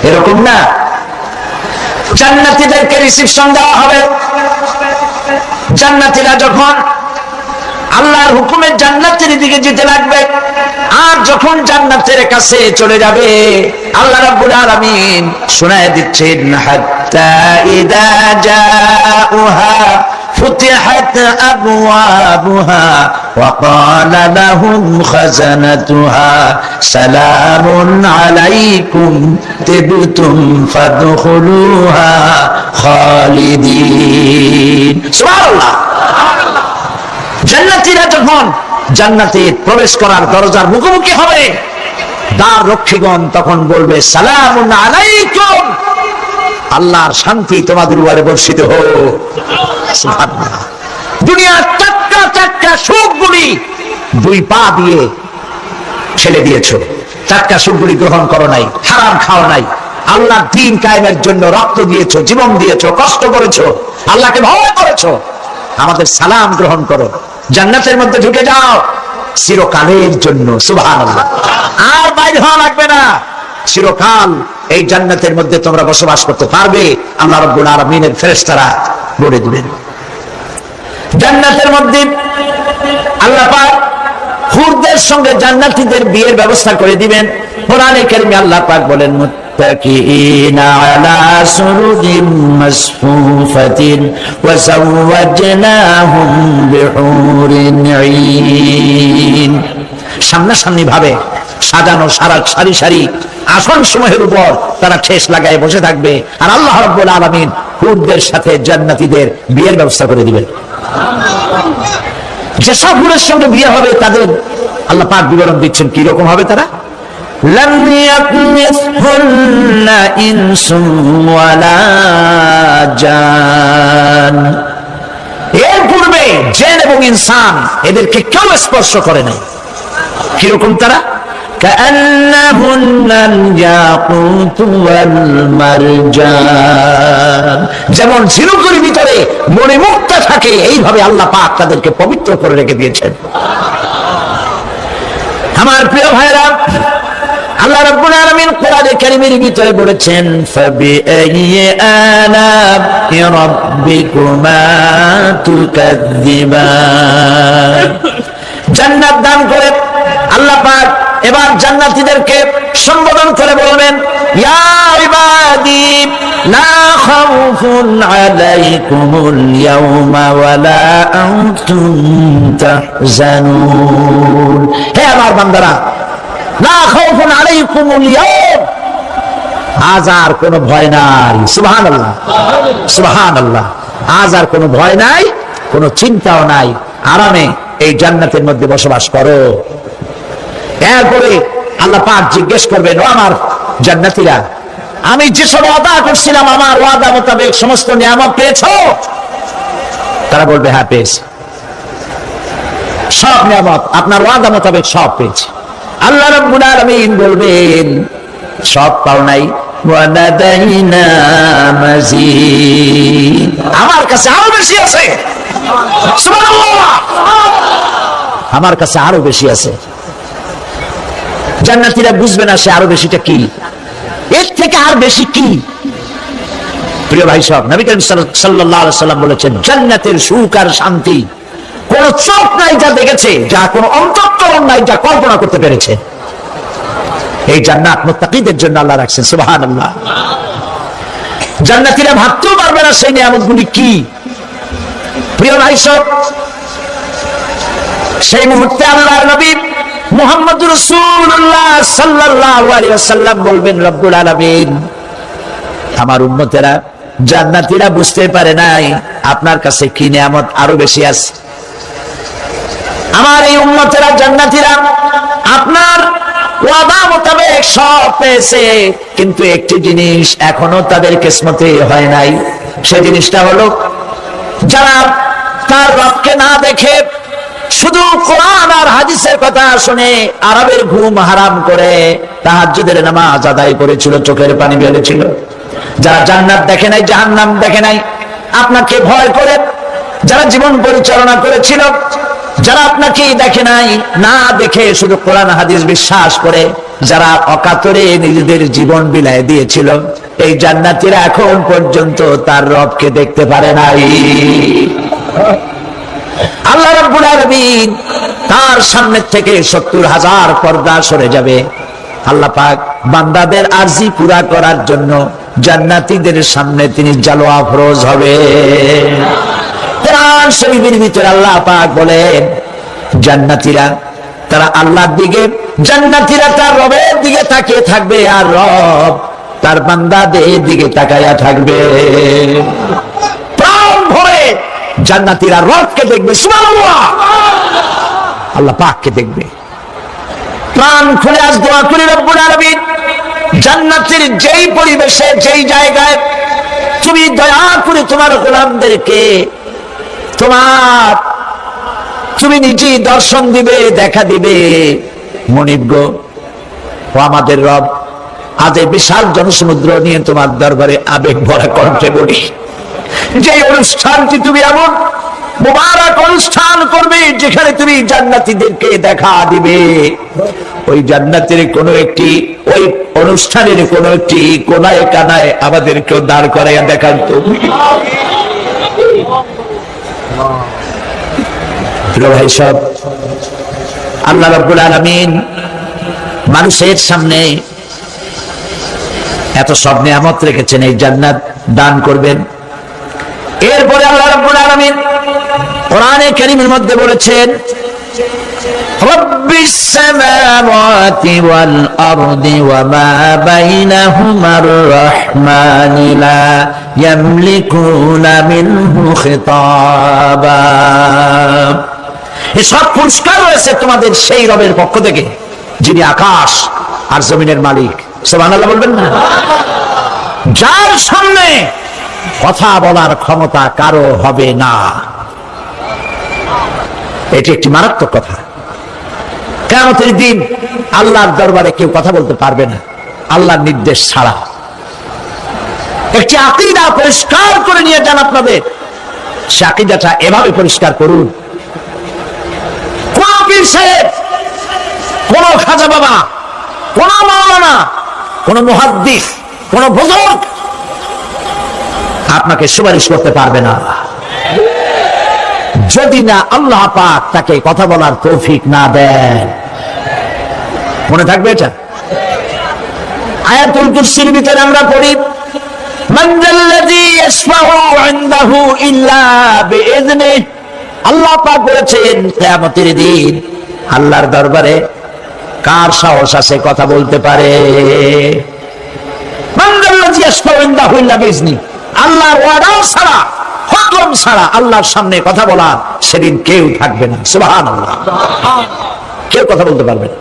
এরকম না। জান্নাতীদেরকে রিসিপশন দেওয়া হবে। জান্নাতীরা যখন আল্লাহর হুকুমে জান্নাতের দিকে যেতে লাগবে, আর যখন জান্নাতের কাছে চলে যাবে, আল্লাহ রাব্বুল আলামিন শোনায় দিচ্ছেন, হাত্তা ইদা জাউহা ফুতিহাত আবওয়াবুহা ওয়া ক্বালা লাহুম খাজানাতুহা সালামুন আলাইকুম তিবতুম ফাদখুলুহা খালিদিন। সুবহানাল্লাহ। জান্নাতীরা যখন জান্নাতে প্রবেশ করার দরজার মুখোমুখি হবে, দ্বার রক্ষীগণ তখন বলবে, সালামুন আলাইকুম, আল্লাহর শান্তি তোমাদের উপরে বর্ষিত হোক। সুবহানাল্লাহ। দুনিয়ার টাটকা সুখগুলি 2 পা দিয়ে ছেড়ে দিয়েছো, টাটকা সুখগুলি গ্রহণ করো নাই, হারাম খাও নাই, আল্লাহর দ্বীন কায়েমের জন্য রক্ত দিয়েছো, জীবন দিয়েছো, কষ্ট করেছো, আল্লাহকে ভয় করেছো। আমাদের সালাম গ্রহণ করো, জান্নাতের মধ্যে ঢুকে যাও চিরকালের জন্য। সুবহানাল্লাহ। আর বাইরে হওয়া লাগবে না, চিরকাল এই জান্নাতের মধ্যে তোমরা বসবাস করতে পারবে, আল্লাহ রাব্বুল আলামিনের ফেরেশতারা বলে দিবেন। জান্নাতের মধ্যে আল্লাহ পাক হুরদের সঙ্গে জান্নাতীদের বিয়ের ব্যবস্থা করে দিবেন। কোরআনে কারিমে আল্লাহ পাক বলেন, মুত্তাকিনা আলা সুরুরিন মাসফুফাতিন ওয়া যাওয়াজনাহুম বিহুরিন ঈন। সামনাসামনি ভাবে সাজানো সারি সারি আসন সমূহের উপর তারা ঠেস লাগায় বসে থাকবে, আর আল্লাহ রাব্বুল আলামিন হুরদের সাথে জান্নাতীদের বিয়ের ব্যবস্থা করে দিবেন। যেসব হুরের সঙ্গে বিয়ে হবে তাদের আল্লাহ পাক বিবরণ দিচ্ছেন, কি রকম হবে তারা। লাম ইয়াতমিসহুন্না ইনসুন ওয়ালা জান। এর পূর্বে জিন এবং ইনসান এদেরকে কেউ স্পর্শ করে নাই। কিরকম তারা? কাআন্নাহুন্নাল ইয়াকুতু ওয়াল মারজান, যেমন ঝিনুকের ভিতরে মণিমুক্তা থাকে এইভাবে আল্লাহ পাক তাদেরকে পবিত্র করে রেখে দিয়েছেন। আমার প্রিয় ভাইরা, আল্লাহ রাব্বুল আলামিন কোরআনে কারীমের ভিতরে বলেছেন ফাবিআইয়ি আলা'i রাব্বিকুমা তুকাযযিবান। জান্নাত দান করে আল্লাহ পাক এবার জান্নাতীদেরকে সম্বোধন করে বলবেন, ইয়া ইবাদি লা খাউফুন আলাইকুমুল ইয়াওমা ওয়ালা আনতুম তাহজানুন। হে আমার বান্দারা, লা খাউফুন আলাইকুমুল ইয়াওম, আজ আর কোনো ভয় নাই। সুবহানাল্লাহ, সুবহানাল্লাহ। আজ আর কোনো ভয় নাই, কোনো চিন্তাও নাই, আরামে এই জান্নাতের মধ্যে বসবাস করো। এরপরে আল্লাহ পাক জিজ্ঞেস করবেন, ও আমার জান্নাতীরা, আমি যেসব ওয়াদা করছিলাম আমার ওয়াদা মোতাবেক সমস্ত নিয়ামত পেয়েছো? তারা বলবে হ্যাঁ পেয়েছি, সব নিয়ামত আপনার ওয়াদা মোতাবেক সব পেয়েছি। আল্লাহ রাব্বুল আলামিন বলবেন সব পাও নাই, ওয়ালাদাইনা মাজিদ, আমার কাছে আরো বেশি আছে। সুবহানাল্লাহ, আমার কাছে আরো বেশি আছে। জান্নাতীরা বুঝবে না সে আরো বেশিটা কি, এর থেকে আর বেশি কি। প্রিয় ভাই সব, নবী করিম সাল্লাল্লাহু আলাইহি সাল্লাম বলেছেন জান্নাতের সুখ আর শান্তি কোন চোখ নাই যা দেখেছে, যা কোন অন্তঃকরণ নাই যা কল্পনা করতে পেরেছে। এই জান্নাত মুত্তাকিদের জন্য আল্লাহ রাখছেন। সুবহানাল্লাহ। জান্নাতীরা ভাবতেও পারবে না সেই নিয়ামতগুলি কি। প্রিয় ভাই সব, সেই মুহূর্তে আল্লাহর নবী মুহাম্মদুর রাসূলুল্লাহ সাল্লাল্লাহু আলাইহি ওয়াসাল্লাম বলবেন, রব্বুল আলামিন আমার উম্মতেরা জান্নাতীরা বুঝতে পারে নাই আপনার কাছে কি নিয়ামত আরো বেশি আছে। আমার এই উম্মতেরা জান্নাতীরা আপনার ওয়াদা মোতাবেক সব পেয়েছে, কিন্তু একটি জিনিস এখনো তাদের কিসমতে হয় নাই। সেই জিনিসটা হলো যারা তার রবকে না দেখে শুধু কোরআন আর হাদিসের কথা শুনে আরবের ঘুম হারাম করে তাহাজ্জুদের নামাজ আদায় করেছিল, চোখের পানি বেরিয়েছিল। যারা জান্নাত দেখে নাই, জাহান্নাম দেখে নাই, আপনাকে ভয় করে যারা জীবন পরিচালনা করেছিল, যারা আপনাকে দেখে নাই, না দেখে শুধু কোরআন হাদিস বিশ্বাস করে যারা অকাতরে নিজেদের জীবন বিলায় দিয়েছিল, এই জান্নাতীরা এখন পর্যন্ত তার রবকে দেখতে পারে নাই। আল্লাহ রাব্বুল আলামিন তার সামনে থেকে ৭০,০০০ পর্দা সরে যাবে। আল্লাহ পাক বান্দাদের আরজি পুরা করার জন্য জান্নাতীদের সামনে তিনি জালোয়া ফরজ হবে। কোরআন শরীফের ভিতরে আল্লাহ পাক বলেন জান্নাতীরা তারা আল্লাহর দিকে, জান্নাতীরা তার রবের দিকে তাকিয়ে থাকবে, আর রব তার বান্দাদের দিকে তাকায়া থাকবে। প্রাণ ভরে জান্নাতীরা রবকে দেখবে, সুবহানাল্লাহ, আল্লাহ পাককে দেখবে। প্রাণ খুলে আজ দোয়া করি রব্বুল আলামিন জান্নাতের যেই পরিবেশে যেই জায়গায় তুমি দয়া করে তোমার গোলামদেরকে তুমি নিজেই দর্শন দিবে, দেখা দিবে। মনিব গো, ও আমাদের রব, আজ এই বিশাল জনসমুদ্র নিয়ে তোমার দরবারে আবেগ ভরা কণ্ঠে বলি, যে অনুষ্ঠানটি তুমি এমন মুবারক অনুষ্ঠান করবে যেখানে তুমি জান্নাতীদেরকে দেখা দিবে, ওই জান্নাতের কোন একটি, ওই অনুষ্ঠানের কোন একটি কোনায় কানায় আমাদেরকেও দাঁড় করাইয়া দেখান তুমি। প্রিয় ভাই সব, আল্লাহ রাব্বুল আলামিন মানুষের সামনে এত সব নিয়ামত রেখেছেন, এই জান্নাত দান করবেন। এরপরে আল্লাহ রাব্বুল আলামিন কোরআনে কারীমের মধ্যে বলেছেন রব্বিস সামাওয়াতি ওয়াল আরদি ওয়া মা বাইনাহুমার রাহমানি লা ইয়ামলিকুনা মিনহু খিতাবা। এসব পুরস্কার রয়েছে তোমাদের সেই রবের পক্ষ থেকে যিনি আকাশ আর জমিনের মালিক। সুবহানাল্লাহ বলবেন না? যার সামনে কথা বলার ক্ষমতা কারো হবে না, এটি একটি মারাত্মক কথা। কিয়ামতের দিন আল্লাহর দরবারে কেউ কথা বলতে পারবে না আল্লাহর নির্দেশ ছাড়া। একটি আকীদা পরিষ্কার করে নিয়ে যান আপনাদের, সে আকীদাটা এভাবে পরিষ্কার করুন, কোন পীর সাহেব, কোন খাজা বাবা, কোন মাওলানা, কোন মুহাদ্দিস, কোন বুজুর্গ আপনাকে সুপারিশ করতে পারবে না যদি না আল্লাহ পাক তাকে কথা বলার তৌফিক না দেন। মনে থাকবে এটা। আয়াতুল কুরসির ভিতরে আমরা পড়ি, মান যাল্লাযী ইয়াশফাউ ইনদাহু ইল্লা বিইযনিহি। আল্লাহ পাক বলেছেন কিয়ামতের দিন আল্লাহর দরবারে কার সাহস আছে কথা বলতে পারে? মান যাল্লাযী ইয়াশফাউ ইনদাহু ইল্লা বিইযনিহি। আল্লাহর ওয়াদা ছাড়া, হুকুম ছাড়া আল্লাহর সামনে কথা বলার সেদিন কেউ থাকবে না। সুবহানাল্লাহ। কেউ কথা বলতে পারবে না।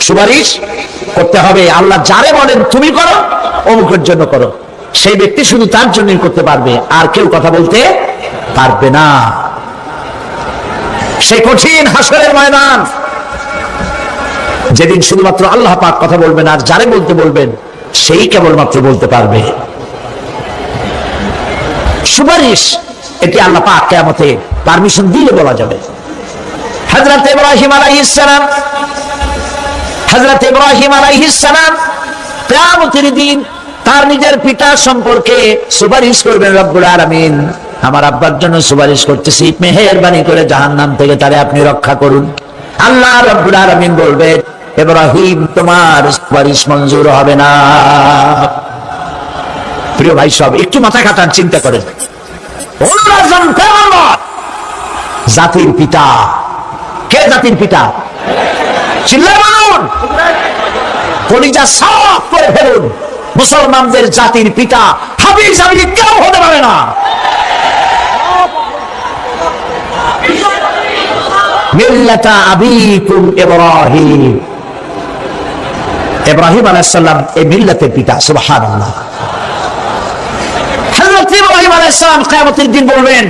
সুপারিশ করতে হবে আল্লাহ যারে বলেন তুমি করো, অমুকের জন্য করো, সেই ব্যক্তি শুধু তার জন্যই করতে পারবে, আর কেউ কথা বলতে পারবে না। সেই কঠিন হাসরের ময়দান, যেদিন শুধুমাত্র আল্লাহ পাক কথা বলবেন, আর যারে বলতে বলবেন সেই কেবলমাত্র বলতে পারবে। সুপারিশ এটি আল্লাহ পাক কিয়ামতে পারমিশন দিলে বলা যাবে। হযরত ইব্রাহিম আলাইহিস সালাম, হযরত ইব্রাহিম আলাইহিস সালাম কিয়ামতের দিন তার নিজের পিতা সম্পর্কে সুপারিশ করবেন, রব্বুল আলামিন আমার আব্বার জন্য সুপারিশ করতেছি, মেহেরবানি করে জাহান্নাম থেকে তারে আপনি রক্ষা করুন। আল্লাহ রব্বুল আলামিন বলবেন, ইব্রাহিম তোমার সুপারিশ মঞ্জুর হবে না। প্রিয় ভাই সব একটু মাথা খাটান, চিন্তা করেন। জাতির পিতা কে? জাতির পিতা চিল্লায় বলুন, কলিজা সাফ করে ফেলুন। মুসলমানদের জাতির পিতা হাবিজ আমির কেউ হতে পারে না। মিল্লাতা আবিকুম ইব্রাহিম। ইব্রাহিম আলাইহিস সালাম এই মিল্লাতের পিতা। সুবহানাল্লাহ। হযরত ইব্রাহিম আলাইহিস সালাম কিয়ামতের দিন বলবেন,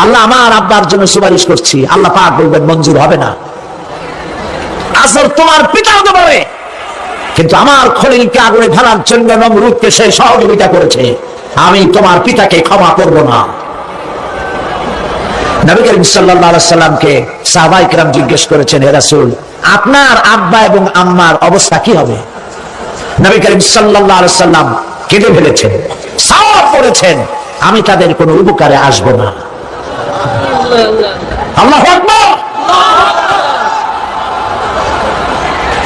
আল্লাহ আমার আব্বার জন্য সুপারিশ করছি। আল্লাহ পাক বলবেন মঞ্জুর হবে না। আসল তোমার পিতা হতে পারে, কিন্তু আমার খলিলকে আগুনে ঢালার জন্য নমরুদকে সে সহযোগিতা করেছে, আমি তোমার পিতাকে ক্ষমা করব না। নবী করিম সাল্লাল্লাহু আলাইহি সাল্লামকে সাহাবায়ে কেরাম জিজ্ঞেস করেছেন, হে রাসূল আপনার আব্বা এবং আম্মার অবস্থা কি হবে? নবী করিম সাল্লাল্লাহু আলাইহি সাল্লাম কেঁদে ফেলেছেন, সাফ করেছেন আমি তাদের কোনো উপকারে আসব না। আল্লাহু আকবার।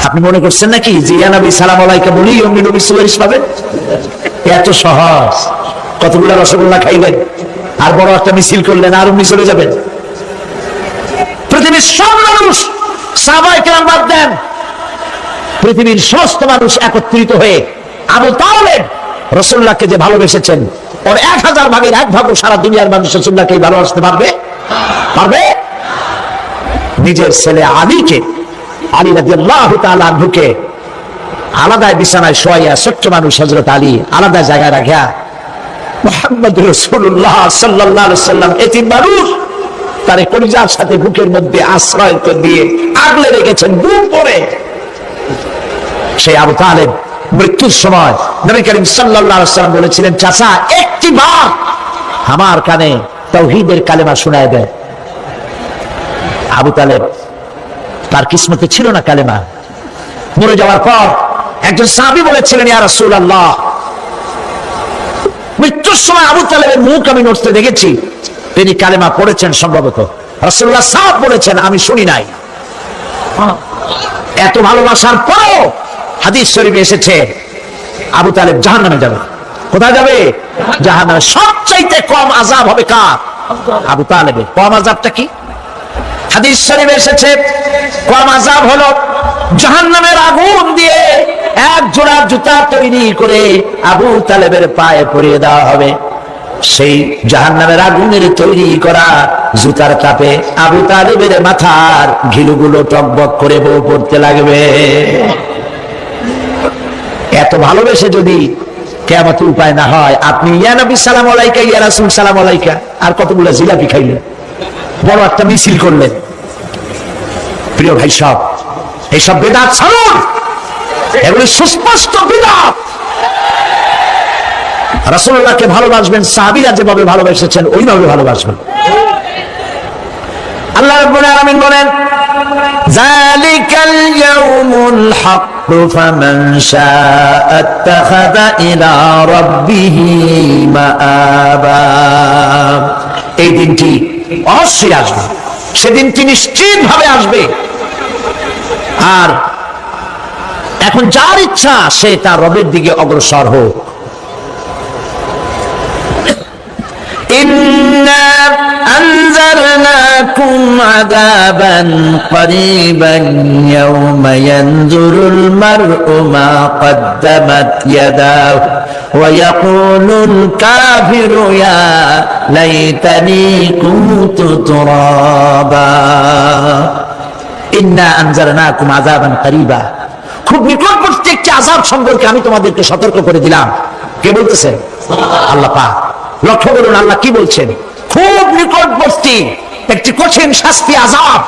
আপনি মনে করছেন নাকি যে ইয়া নবী সালাম আলাইকা বলি অমনি নবী সুপারিশ পাবেন? এত সহজ। কতগুলো রসগোল্লা খাইলেন আর বড় একটা মিছিল করলেন আর অমনি চলে যাবেন? পৃথিবীর সব মানুষ, সাহাবায়ে কেরাম বাদ দেন, পৃথিবীর সমস্ত মানুষ একত্রিত হয়ে আবু তালেব রাসূলুল্লাহকে যে ভালোবেসেছেন, ওর 1000 ভাগের 1 ভাগও সারা দুনিয়ার মানুষ রাসূলুল্লাহকে ভালোবাসতে পারবে? পারবে? নিজের ছেলে আলীকে, আলী রাদিয়াল্লাহু তাআলা আনহুকে আলাদা বিছানায় শোয়াইয়া, ছোট্ট মানুষ হযরত আলী আলাদা জায়গায় রাখিয়া মুহাম্মদ রাসূলুল্লাহ সাল্লাল্লাহু আলাইহি সাল্লাম এতিম মানুষ তার কলিজার সাথে বুকের মধ্যে আশ্রয় দিয়ে আগলে রেখেছেন বুক করে। সেই আবু তালেব মৃত্যুর সময় নবী করিম সাল্লাল্লাহু আলাইহি সাল্লাম বলেছিলেন, চাচা একটি বার আমার কানে তাওহীদের কালেমা শোনায় দেন। আবু তালেব তার কিসমতে ছিল না কালেমা। মরে যাওয়ার পর একজন সাহাবী বলেছিলেন, ইয়া রাসূলুল্লাহ মৃত্যুর সময় আবু তালেবের মুখ আমি নড়তে দেখেছি, তিনি কালেমা পড়েছেন সম্ভবত। রাসূলুল্লাহ সাফ বলেছেন আমি শুনি নাই। এত ভালোবাসার পরেও হাদিস শরীফে এসেছে আবু তালেব জাহান্নামে যাবে। কোথায় যাবে? জাহান্নামে। সবচাইতে কম আযাব হবে কার? আবু তালেবের। কম আযাবটা কি? হাদিস শরীফে এসেছে কম আযাব হলো জাহান্নামের আগুন দিয়ে এক জোড়া জুতা তৈরি করে আবু তালেবের পায়ে পরিয়ে দেওয়া হবে। সেই জাহান্নামের আগুনের তৈরি করা জুতার তাপে আবু তালেবের মাথার ঘিলুগুলো টকবক করে বউ পড়তে লাগবে। এত ভালোবেসে যদি কিয়ামতের উপায় না হয়, আপনি ইয়া নবী সালাম আলাইকা, ইয়া রাসূল সালাম আলাইকা, আর কতগুলো জিলাপি খাইলেন, বড় একটা মিছিল করলেন। প্রিয় ভাই সব, এইসব বিদআত ছাড়ুন, এগুলি সুস্পষ্ট বিদআত। রাসূলুল্লাহকে ভালোবাসবেন, সাহাবীরা যেভাবে ভালোবেসেছেন ওইভাবে ভালোবাসবেন। আল্লাহ রাব্বুল আলামিন বলেন, যালিকাল ইয়াউমুল হক ফামান শাআ আত্তাখাযা ইলা রাব্বিহি মাআবা। এই দিনটি অবশ্যই আসবে, সেদিনটি নিশ্চিতভাবে আসবে। আর এখন যার ইচ্ছা সে তার রবের দিকে অগ্রসর হোক। ইন্না আনজারনাকুম আযাবান করিবান ইয়াওমা ইয়ানজুরুল মার'উ মা কদ্দামাত ইয়াদাহু ওয়া ইয়াকুলুল কাফিরু ইয়া লাইতানি কুনতু তুরাবা। ইন্না আনজারনাকুম আযাবান করিবা, খুব নিকটবর্তী একটি আযাব সম্পর্কে আমি তোমাদেরকে সতর্ক করে দিলাম। কে বলতেছেন? আল্লাহ পাক। লক্ষ্য করুন আল্লাহ কি বলছেন, খুব নিকটবর্তী একটি কঠিন শাস্তি, আযাব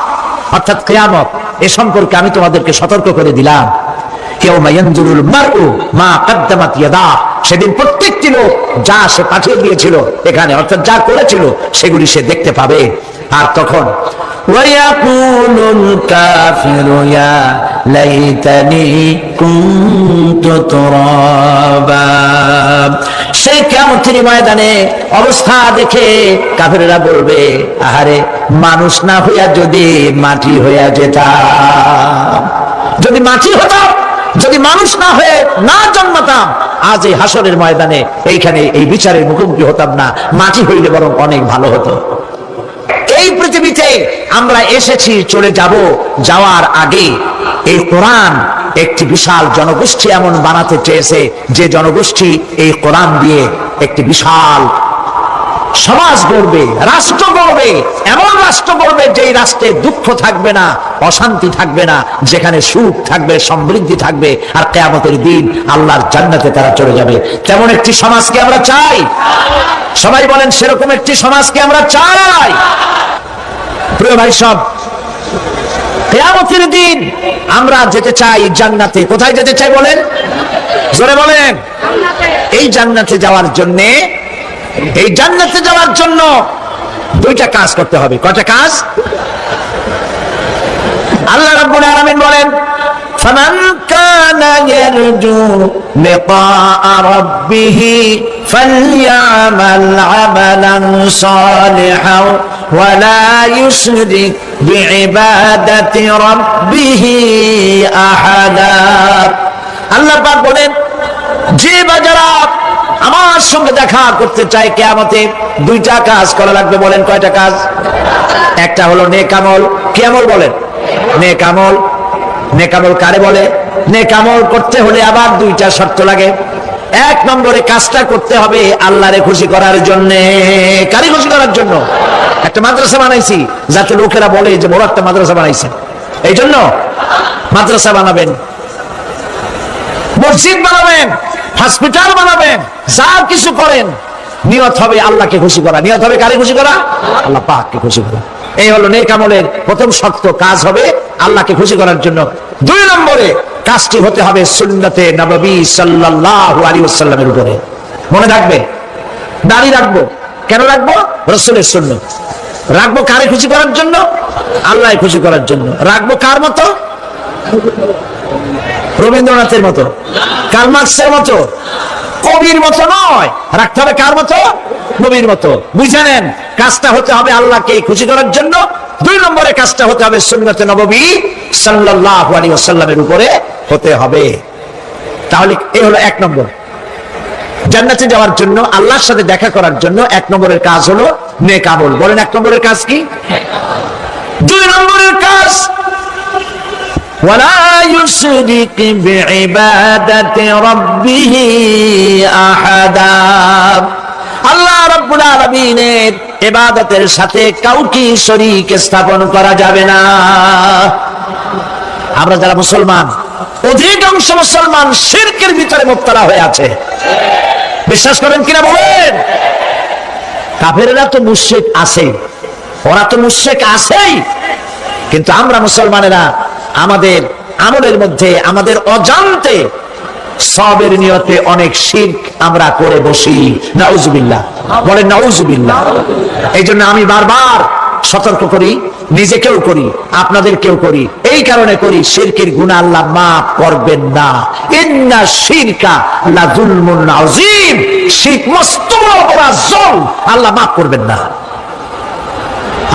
অর্থাৎ কিয়ামত, এ সম্পর্কে আমি তোমাদেরকে সতর্ক করে দিলাম। ইয়াউমা ইয়ানজুরুল মার'উ মা কদ্দামাত ইয়াদাহু, সেদিন প্রত্যেকটি লোক যা সে পাঠিয়ে দিয়েছিল এখানে, অর্থাৎ যা করেছিল সেগুলি সে দেখতে পাবে। আর তখন ওয়ায়াকুলুল কাফিরু ইয়া লাইতানি কুনতু তুরাবা, সেই কিয়ামতের ময়দানে অবস্থা দেখে কাফেররা বলবে, আহারে মানুষ না হইয়া যদি মাটি হইয়া যেতাম, যদি মাটি হতাম, যদি মানুষ না হয়ে না জন্মাতাম, আজ এই হাসরের ময়দানে এইখানে এই বিচারের মুখোমুখি হতাম না, মাটি হইলে বরং অনেক ভালো হতো। এই পৃথিবীতে আমরা এসেছি, চলে যাব, যাওয়ার আগে এই কোরআন একটি বিশাল জনগোষ্ঠী এমন বানাতে চেয়েছে, যে জনগোষ্ঠী এই কোরআন দিয়ে একটি বিশাল সমাজ গড়বে, রাষ্ট্র গড়বে, এমন রাষ্ট্র গড়বে যেই রাষ্ট্রে দুঃখ থাকবে না, অশান্তি থাকবে না, যেখানে সুখ থাকবে, সমৃদ্ধি থাকবে, আর কিয়ামতের দিন আল্লাহর জান্নাতে তারা চলে যাবে। তেমন একটি সমাজকে আমরা চাই। সবাই বলেন, সেরকম একটি সমাজকে আমরা চাই। প্রিয় ভাই সব, কিয়ামতের দিন আমরা যেতে চাই জান্নাতে। কোথায় যেতে চাই বলেন? জোরে বলেন। এই জান্নাতে যাওয়ার জন্য, এই জান্নাতে যাওয়ার জন্য দুইটা কাজ করতে হবে। কয়টা কাজ? আল্লাহ রাব্বুল আলামিন বলেন, ফামান কানা ইয়ারজু লিকাআ রাব্বিহি ফালইআমাল আমালান সালিহান ওয়া লা ইউশরিক বিইবাদাতি রাব্বিহি আহাদা। আল্লাহ পাক বলেন, যে বাজারা আমার সঙ্গে দেখা করতে চায় কিয়ামতে, দুইটা কাজ করা লাগবে। বলেন কয়টা কাজ? একটা হলো নেক আমল। কি আমল বলেন? নেক আমল। নেক আমল কারে বলে? নেক আমল করতে হলে আবার দুইটা শর্ত লাগে। এক নম্বরে কাজটা করতে হবে আল্লাহরে খুশি করার জন্য। কারে খুশি করার জন্য? একটা মাদ্রাসা বানাইছি যাতে লোকেরা বলে যে বড় একটা মাদ্রাসা বানাইছে, এই জন্য মাদ্রাসা বানাবেন, মসজিদ বানাবেন, হসপিটাল বানাবেন, যা কিছু করেন নিয়ত হবে আল্লাহকে খুশি করা। নিয়ত হবে কারে খুশি করা? আল্লাহ পাককে খুশি করা। এই হলো নেক আমলের প্রথম শর্ত। কাজ হবে আল্লাহকে খুশি করার জন্য। দুই নম্বরে কাজটি হতে হবে সুন্নতে নববী সাল্লাল্লাহু আলাইহি ওয়াসাল্লামের উপরে। মনে রাখবে, দাড়ি রাখবো কেন রাখবো? রাসূলের সুন্নাত। রাখবো কারে খুশি করার জন্য? আল্লাহকে খুশি করার জন্য। রাখবো কার মতো? রবীন্দ্রনাথের মতো, কার্ল মার্কসের মতো, কবির মতো নয়। রাখতে হবে কার মতো? নবীর মতো। বুঝে নেন, কাজটা হতে হবে আল্লাহকে খুশি করার জন্য। দুই নম্বরে কাজটা হতে হবে সুন্নতে নববী সাল্লাল্লাহু আলাইহি ওয়াসাল্লামের উপরে হতে হবে। তাহলে এই হলো এক নম্বর। জান্নাতে যাওয়ার জন্য, আল্লাহর সাথে দেখা করার জন্য এক নম্বরের কাজ হলো নেক আমল। বলেন এক নম্বরের কাজ কি? দুই নম্বরের কাজ ওয়ালা ইউশরিক বিইবাদাতি রাব্বিহি আহাদা। আল্লাহ রাব্বুল আলামিনের ইবাদতের সাথে কাউকে শরীক স্থাপন করা যাবে না। আমরা যারা মুসলমান অধিকাংশ মুসলমান শিরকের ভিতরে মুবতালা হয়ে আছে। বিশ্বাস করেন কিনা বলেন? কাফেরেরা তো মুশরিক আছে, ওরা তো মুশরিক আছেই, কিন্তু আমরা মুসলমানেরা আমাদের আমলের মধ্যে আমাদের অজান্তে সবের নিয়তে অনেক শিরক আমরা করে বসি। নাউজুবিল্লাহ, বলেন নাউজুবিল্লাহ। এই জন্য আমি বারবার সতর্ক করি, নিজেকেও করি, আপনাদেরকেও করি। এই কারণে করি, শিরকের গুনাহ আল্লাহ মাফ করবেন না। ইন্না শিরকা লাযুলমুন আযীম, শিরক মস্ত বড় অপরাধ, জুলম, আল্লাহ মাফ করবেন না।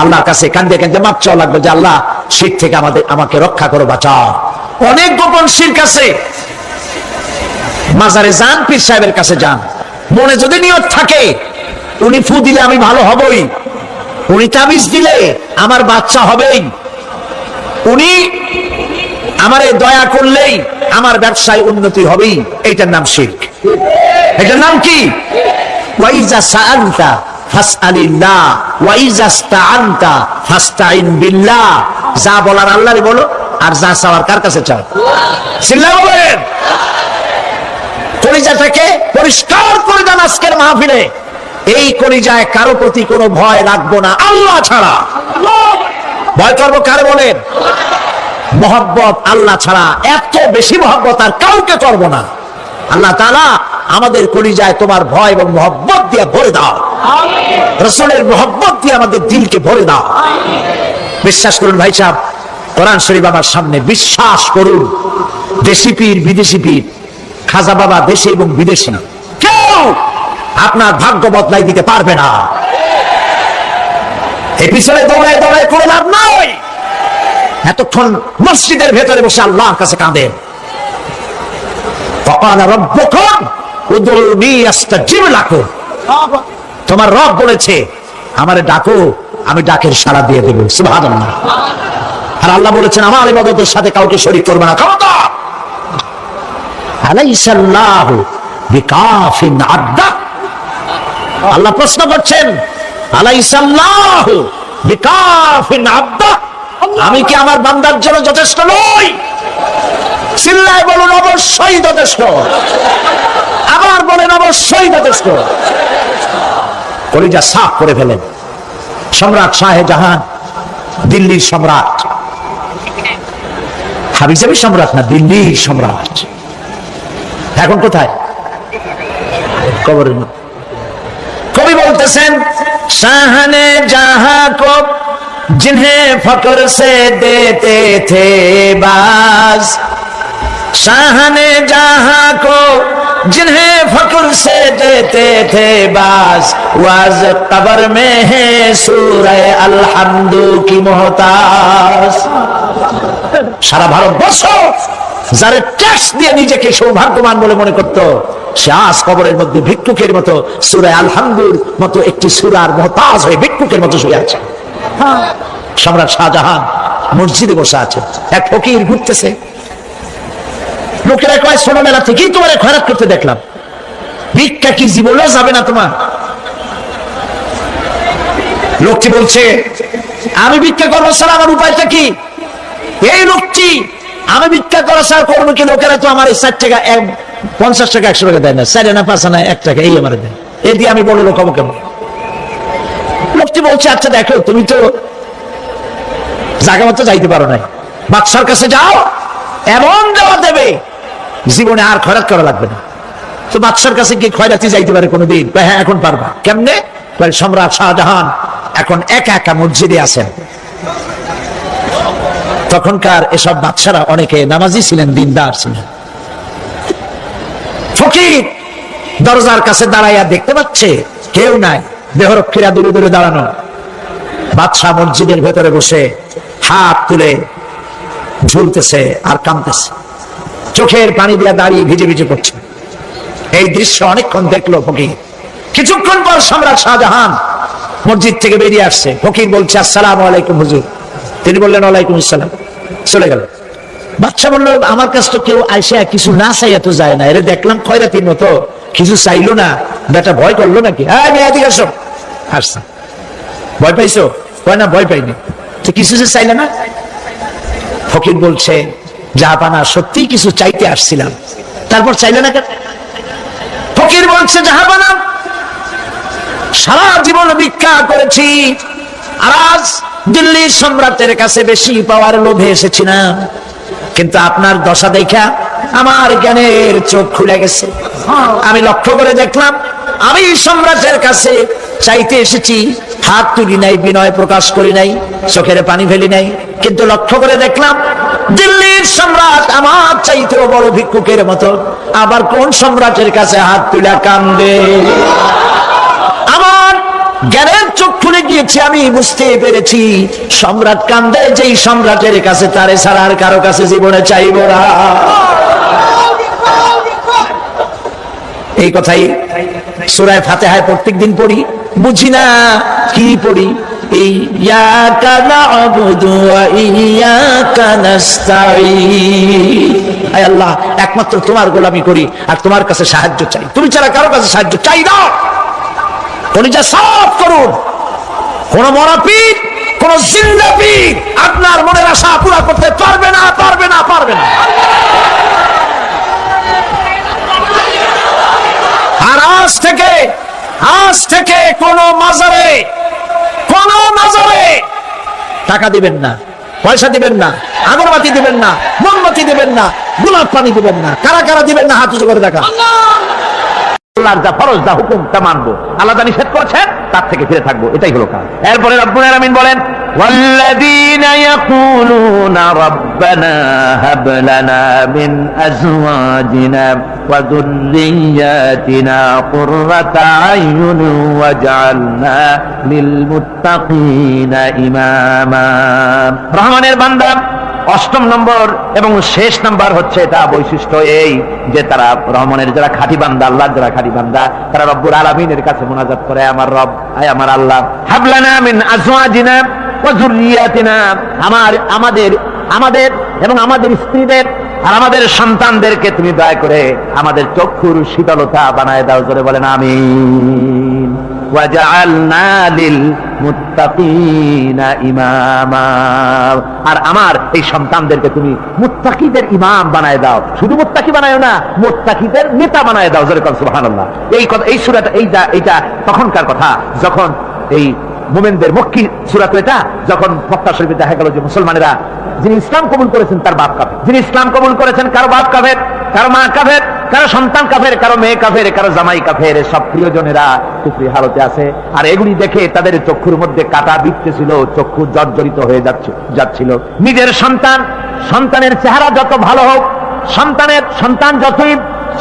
আল্লাহর কাছে কাঁদতে কাঁদতে মাপ চাওয়া লাগবে যে আল্লাহ শিরক থেকে আমাকে রক্ষা করো, বাঁচাও। অনেক গোপন শিরক আছে। মাজারে যান, পীর সাহেবের কাছে যান, মনে যদি নিয়ত থাকে উনি ফু দিলে আমি ভালো হবই, উনি তাবিজ দিলে আমার বাচ্চা হবেই, উনি আমারে দয়া করলেই আমার ব্যবসায় উন্নতি হবেই, এইটার নাম শিরক। এটার নাম কি? ওয়াইজা সাআলতা ফাসআলিল্লাহ ওয়াইজা ইসতাআনতা ফাসতাইন বিল্লাহ। যা বলার আল্লাহরই বলো, আর যা চাওয়ার কার কাছে চাও? চিল্লায়ে বলেন। কলিজাটাকে পরিষ্কার করে দেন আজকের মাহফিলে। এই কলিজায় কারো প্রতি কোনো ভয় রাখবো না আল্লাহ ছাড়া। ভয় করবো কারে বলেন? মহব্বত আল্লাহ ছাড়া, এত বেশি মহব্বত আর কাউকে করবো না। আল্লাহ তাআলা আমাদের কলিজায় তোমার ভয় এবং মহব্বত দিয়ে ভরে দাও, রাসূলের মহব্বত দিয়ে আমাদের দিলকে ভরে দাও। বিশ্বাস করুন ভাই সাহেব, কোরআন শরীফ আমার সামনে, বিশ্বাস করুন, দেশি পীর বিদেশি পীর, খাজা বাবা দেশি এবং বিদেশি, কেউ আপনার ভাগ্য বদলাই দিতে পারবে না। এই পিছনে দৌড়ায় দৌড়ায় করে লাভ নাই। এতক্ষণ মসজিদের ভেতরে বসে আল্লাহর কাছে কাঁদেন। ওয়াকালা রাব্বুকুম উদউনি আস্তাজিব লাকুম। তোমার রব বলেছে আমারে ডাকো, আমি ডাকের সাড়া দিয়ে দেব। সুবহানাল্লাহ। আর আল্লাহ বলেছেন আমার ইবাদতের সাথে কাউকে শরীক করবে না। খবরদার। আলাইসাল্লাহু বিকাফিন আবদা। আল্লাহ প্রশ্ন করছেন, আলাইসাল্লাহু বিকাফিন আবদা, আমি কি আমার বান্দার জন্য যথেষ্ট নই? চিল্লায় বলুন অবশ্যই যথেষ্ট। আবার বলেন অবশ্যই যথেষ্ট। কলিজা সাফ করে ফেলেন। সম্রাট শাহজাহান, দিল্লির সম্রাট, হাবিজাবি সম্রাট না, দিল্লির সম্রাট। এখন কোথায়? কবরের মধ্যে। কবি বলতেছেন, শাহনে জাহাं को जिन्हें फक्र से देते थे बाज, शाहने जहां को जिन्हें फक्र से देते थे बाज, वाज कब्र में है सूरह अलहम्दु की मोहताज। সারা ভারতবর্ষ যারা ট্যাক্স দিয়ে নিজেকে সৌভাগ্যবান বলে মনে করত, সে আজ কবরের মধ্যে ভিক্ষুকের মতো সূরা আল-হামদুর মতো একটি সূরার মুহতাজ হয়ে ভিক্ষুকের মতো শুয়ে আছে। সম্রাট শাহজাহান মসজিদে বসে আছে, এক ফকির ঘুরতেছে। লোকেরা কয় ছোটবেলা থেকেই তোমার খয়রাত করতে দেখলাম, ভিক্ষা কি জীবনেও যাবে না তোমার? লোকটি বলছে, আমি ভিক্ষা করবো স্যার, আমার উপায়টা কি? এই লোকটি, আমি ভিক্ষা করা স্যার করবো কি? লোকেরা তো আমার 60 টাকা 50 টাকা 100 টাকা দেয় না, 4 আনা 5 আনা 1 টাকা এই আমার দেয়, এই দিয়ে আমি বড় লোক হবো কেমন? লোকটি বলছে, আচ্ছা দেখো, তুমি তো জায়গা মতো যাইতে পারো না, বাদশার কাছে যাও, এমন দেওয়া দেবে জীবনে আর খয়রাত করা লাগবে না। তো বাদশার কাছে কি খয়রাতি যাইতে পারে কোনোদিন? হ্যাঁ এখন পারবা। কেমনে? সম্রাট শাহজাহান এখন একা একা মসজিদে আছেন। তখনকার এসব বাদশারা অনেকে নামাজি ছিলেন, দিনদার ছিলেন। ফকির দরজার কাছে দাঁড়াইয়া দেখতে পাচ্ছে কেউ নাই, দেহরক্ষীরা দূরে দূরে দাঁড়ানো। বাদশাহ মসজিদের ভেতরে বসে হাত তুলে ঝুলতেছে আর কাঁদতেছে, চোখের পানি দিয়ে দাঁড়িয়ে ভিজে ভিজে পড়ছে। এই দৃশ্য অনেকক্ষণ দেখলো ফকির। কিছুক্ষণ পর সম্রাট শাহজাহান মসজিদ থেকে বেরিয়ে আসছে। ফকির বলছে, আসসালামু আলাইকুম হুজুর। তিনি বললেন, ওয়ালাইকুম আসসালাম। চলে গেল। বাদশা বলল, আমার কাছে তো কেউ আইসা কিছু না চাইয়া তো যায় না, এর দেখলাম খয়রাতির মতো কিছু চাইলো না, বেটা ভয় করলো নাকি? হ্যাঁ এদিকে আসো। আসছে। ভয় পাইছো? কয় না ভয় পাইনি। তো কিছু যে চাইলে না? ফকির বলছে, জাহাপানা সত্যি কিছু চাইতে আসছিলাম। তারপর চাইলে না কেন? ফকির বলছে, জাহাপানা সারা জীবন ভিক্ষা করেছি, আর আজ দিল্লির সম্রাটের কাছে বেশি পাওয়ার লোভে এসেছি না, কিন্তু আপনার দশা দেখা আমার জ্ঞানের চোখ খুলে গেছে। আমি লক্ষ্য করে দেখলাম, আমি সম্রাটের কাছে চাইতে এসেছি, হাত তুলি নাই, বিনয় প্রকাশ করি নাই, চোখের পানি ফেলি নাই, কিন্তু লক্ষ্য করে দেখলাম দিল্লির সম্রাট আমার চাইতেও বড় ভিক্ষুকের মতো। আবার কোন সম্রাটের কাছে হাত তুলে কান্দে? আমার জ্ঞানের চোখ খুলে গিয়েছে, আমি বুঝতে পেরেছি সম্রাট কান্দে যেই সম্রাটের কাছে, তারে ছাড়া আর কারো কাছে জীবনে চাইব না। এই কথাই সূরা ফাতিহায় প্রত্যেকদিন পড়ি, বুঝি না কি পড়ি, ইয়াকা না'বুদু ওয়া ইয়াকা নাস্তাঈন। আয় আল্লাহ, একমাত্র তোমার গোলামি করি আর তোমার কাছে সাহায্য চাই, তুমি ছাড়া কারো কাছে সাহায্য চাই না। কলিজা সাফ করুন, কোন মরা পীর, কোন জিন্দা পীর আপনার মনের আশা পুরা করতে পারবে না, পারবে না, পারবে না। আর আজ থেকে কোন মাজারে টাকা দিবেন না, পয়সা দিবেন না, আগরবাতি দিবেন না, মোমবাতি দিবেন না, গোলাপ পানি দিবেন না। কারা কারা দিবেন না হাত উঁচু করে দেখা। আল্লাহর যা ফরজ, যা হুকুম, তা মানবো। আল্লাহ যা নিষেধ করেছেন তার থেকে ফিরে থাকবো, এটাই হলো কাজ। এরপরে রব্বুল আলামিন বলেন, ওয়াল্লাযীনা ইয়াকুলুনা রাব্বানা হাব লানা মিন আজওয়াজিনা ওয়া যুররিয়্যাতিনা কুররাতা আয়ুন ওয়াজআলনা লিল মুত্তাকিনা ইমামা। রহমানের বান্দা অষ্টম নম্বর এবং শেষ নাম্বার হচ্ছে এটা বৈশিষ্ট্য এই যে তারা রহমানের যারা খাঁটি বান্দা, আল্লাহর যারা খাঁটি বান্দা, তারা রব্বুল আলামিনের কাছে মুনাজাত করে, আমার রব, আয় আমার আল্লাহ, হাবলানা মিন আজওয়াজিনা ওয়া যুররিয়াতিনা, আমাদের এবং আমাদের স্ত্রীদের আর আমাদের সন্তানদেরকে তুমি দয়া করে আমাদের চক্ষুর শীতলতা বানায় দাও। জোরে বলেন আমিন। ওয়াজআলনা লিল মুত্তাকিনা ইমামা, আর আমার এই সন্তানদেরকে তুমি মুত্তাকিদের ইমাম বানায় দাও। শুধু মুত্তাকি বানায়ো না, মুত্তাকিদের নেতা বানায় দাও। জোরে বলেন সুবহানাল্লাহ। এই কথা, এই সূরাটা, এইটা তখনকার কথা যখন এই মুমিনদের মক্কি সূরা, এটা যখন মক্কা শরীফে দেখা গেল যে মুসলমানেরা, যিনি ইসলাম কবুল করেছেন তার বাপ কাফের, যিনি ইসলাম কবুল করেছেন কারো বাপ কাফের, কারো মা কাফের, কারো সন্তান কাফের, কারো মেয়ে কাফের, কারো জামাই কাফের, সব প্রিয়জনেরা কুফরি হালতে আছে। আর এগুলি দেখে তাদের চক্ষুর মধ্যে কাঁটা বিঁধতেছিল, চক্ষু জর্জরিত হয়ে যাচ্ছিল। নিজের সন্তানের চেহারা যত ভালো হোক, সন্তান যতই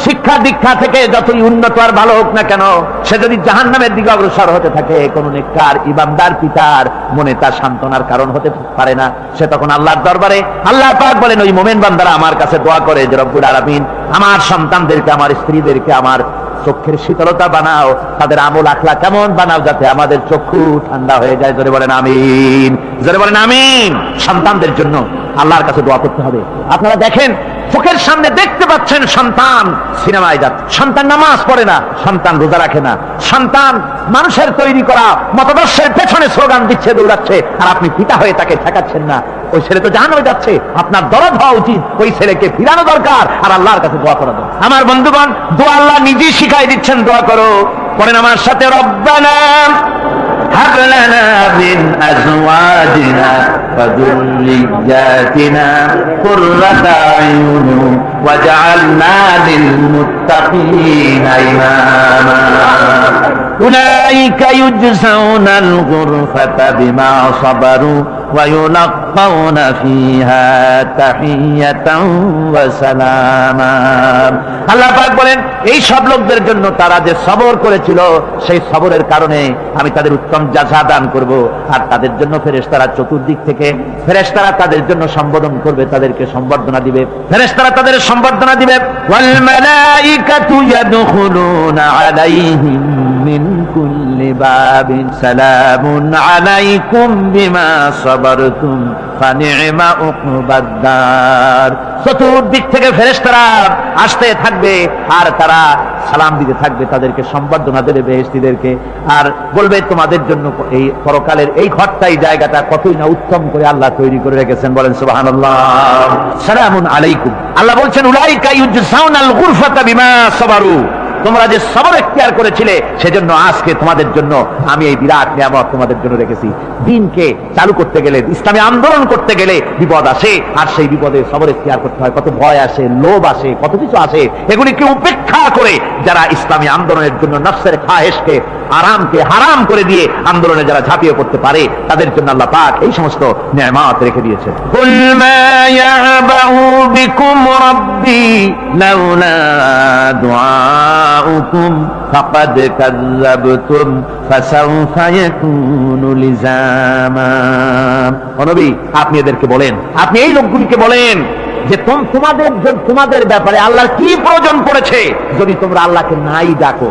শিক্ষা দীক্ষা থেকে যতই উন্নত আর ভালো হোক না কেন, সে যদি জাহান্নামের দিকে অগ্রসর হতে থাকে, কোন নেককার ইমানদার পিতার মনে তার সান্ত্বনার কারণ হতে পারে না। সে তখন আল্লাহর দরবারে, আল্লাহ পাক বলেন, ওই মুমিন বান্দারা আমার কাছে দোয়া করে যে রব্বুল আলামিন আমার সন্তানদেরকে, আমার স্ত্রীদেরকে আমার চক্ষের শীতলতা বানাও, তাদের আমল আখলাক কেমন বানাও, যাতে আমাদের চক্ষু ঠান্ডা হয়ে যায়। জোরে বলেন আমিন, জোরে বলেন আমিন। সন্তানদের জন্য আল্লাহর কাছে দোয়া করতে হবে। আপনারা দেখেন, চোখের সামনে দেখতে পাচ্ছেন সন্তান সিনেমায় যাচ্ছে, সন্তান নামাজ পড়ে না, সন্তান রোজা রাখে না, সন্তান মানুষের তৈরি করা মতাদর্শের পেছনে স্লোগান দিচ্ছে, দৌড়াচ্ছে, আর আপনি পিতা হয়ে তাকে ঠেকাচ্ছেন না। ওই ছেলে তো জাহান্নামে যাচ্ছে, আপনার দরদ হওয়া উচিত, ওই ছেলেকে ফিরানো দরকার আর আল্লাহর কাছে দোয়া করা দরকার। আমার বন্ধুগণ, দোয়া আল্লাহ নিজেই শিখাই দিচ্ছেন, দোয়া করো। পড়েন আমার সাথে, রব্বানা হাব লানা মিন আজওয়াজিনা ওয়া যুররিয়্যাতিনা কুররাতা আয়ুন ওয়াজআলনা লিল মুত্তাকিনা ইমামা। উলাইকা ইউজজাউনাল গুরফাতা বিমা সাবারু ওয়া ইউলাক্কাউনা ফিহা তাহিয়াতান ওয়া সালামা। আল্লাহ পাক বলেন, এই সব লোকদের জন্য তারা যে সবর করেছিল, সেই সবরের কারণে আমি তাদের উত্তম জাযা দান করব। আর তাদের জন্য ফেরেশতারা চতুর্দিক থেকে, ফেরেশতারা তাদের জন্য সম্বোধন করবে, তাদেরকে সম্বর্ধনা দিবে, ফেরেশতারা তাদের সম্বর্ধনা দিবে। ওয়াল মালাইকাতু ইয়াদখুলুনা আলাইহিম মিন কুল্লি বাবিন সালামুন আলাইকুম বিমা সাবারতুম ফানি'মা উকবাদ-দার। চতুর্দিক থেকে ফেরেশতারা আসতে থাকবে আর তারা সালাম দিতে থাকবে, তাদেরকে সম্বর্ধনা দেবে বেহেশতীদেরকে, আর বলবে তোমাদের জন্য এই পরকালের এই ঘরটাই জায়গাটা কতই না উত্তম করে আল্লাহ তৈরি করে রেখেছেন। বলেন সুবহানাল্লাহ। সালামুন আলাইকুম, আল্লাহ বলছেন উলাইকা ইউজসাউনাল গুরফাতা বিমা সাবারু, তোমরা যে সবর এখতিয়ার করেছিলে সেজন্য আজকে তোমাদের জন্য আমি এই বিরাট নিয়ামত তোমাদের জন্য রেখেছি। দিনকে চালু করতে গেলে, ইসলামী আন্দোলন করতে গেলে বিপদ আসে, আর সেই বিপদে সবর এখতিয়ার করতে হয়। কত ভয় আসে, লোভ আসে, কত কিছু আসে, এগুলিকে উপেক্ষা করে যারা ইসলামী আন্দোলনের জন্য নফসের খাহেশকে, আরামকে হারাম করে দিয়ে আন্দোলনে যারা ঝাঁপিয়ে পড়তে পারে, তাদের জন্য আল্লাহ পাক এই সমস্ত নিয়ামত রেখে দিয়েছেন। কুল মা ইয়াবাউ বিকুম রাব্বি লাউলা দুআউকুম ফাকাদ কাযাবতুম ফাসাউফা ইয়াকুনু লিজামা। ও নবী, আপনি এদেরকে বলেন, আপনি এই লোকগুলিকে বলেন যে তোমাদের ব্যাপারে আল্লাহর কি প্রয়োজন পড়েছে যদি তোমরা আল্লাহকে নাই ডাকো,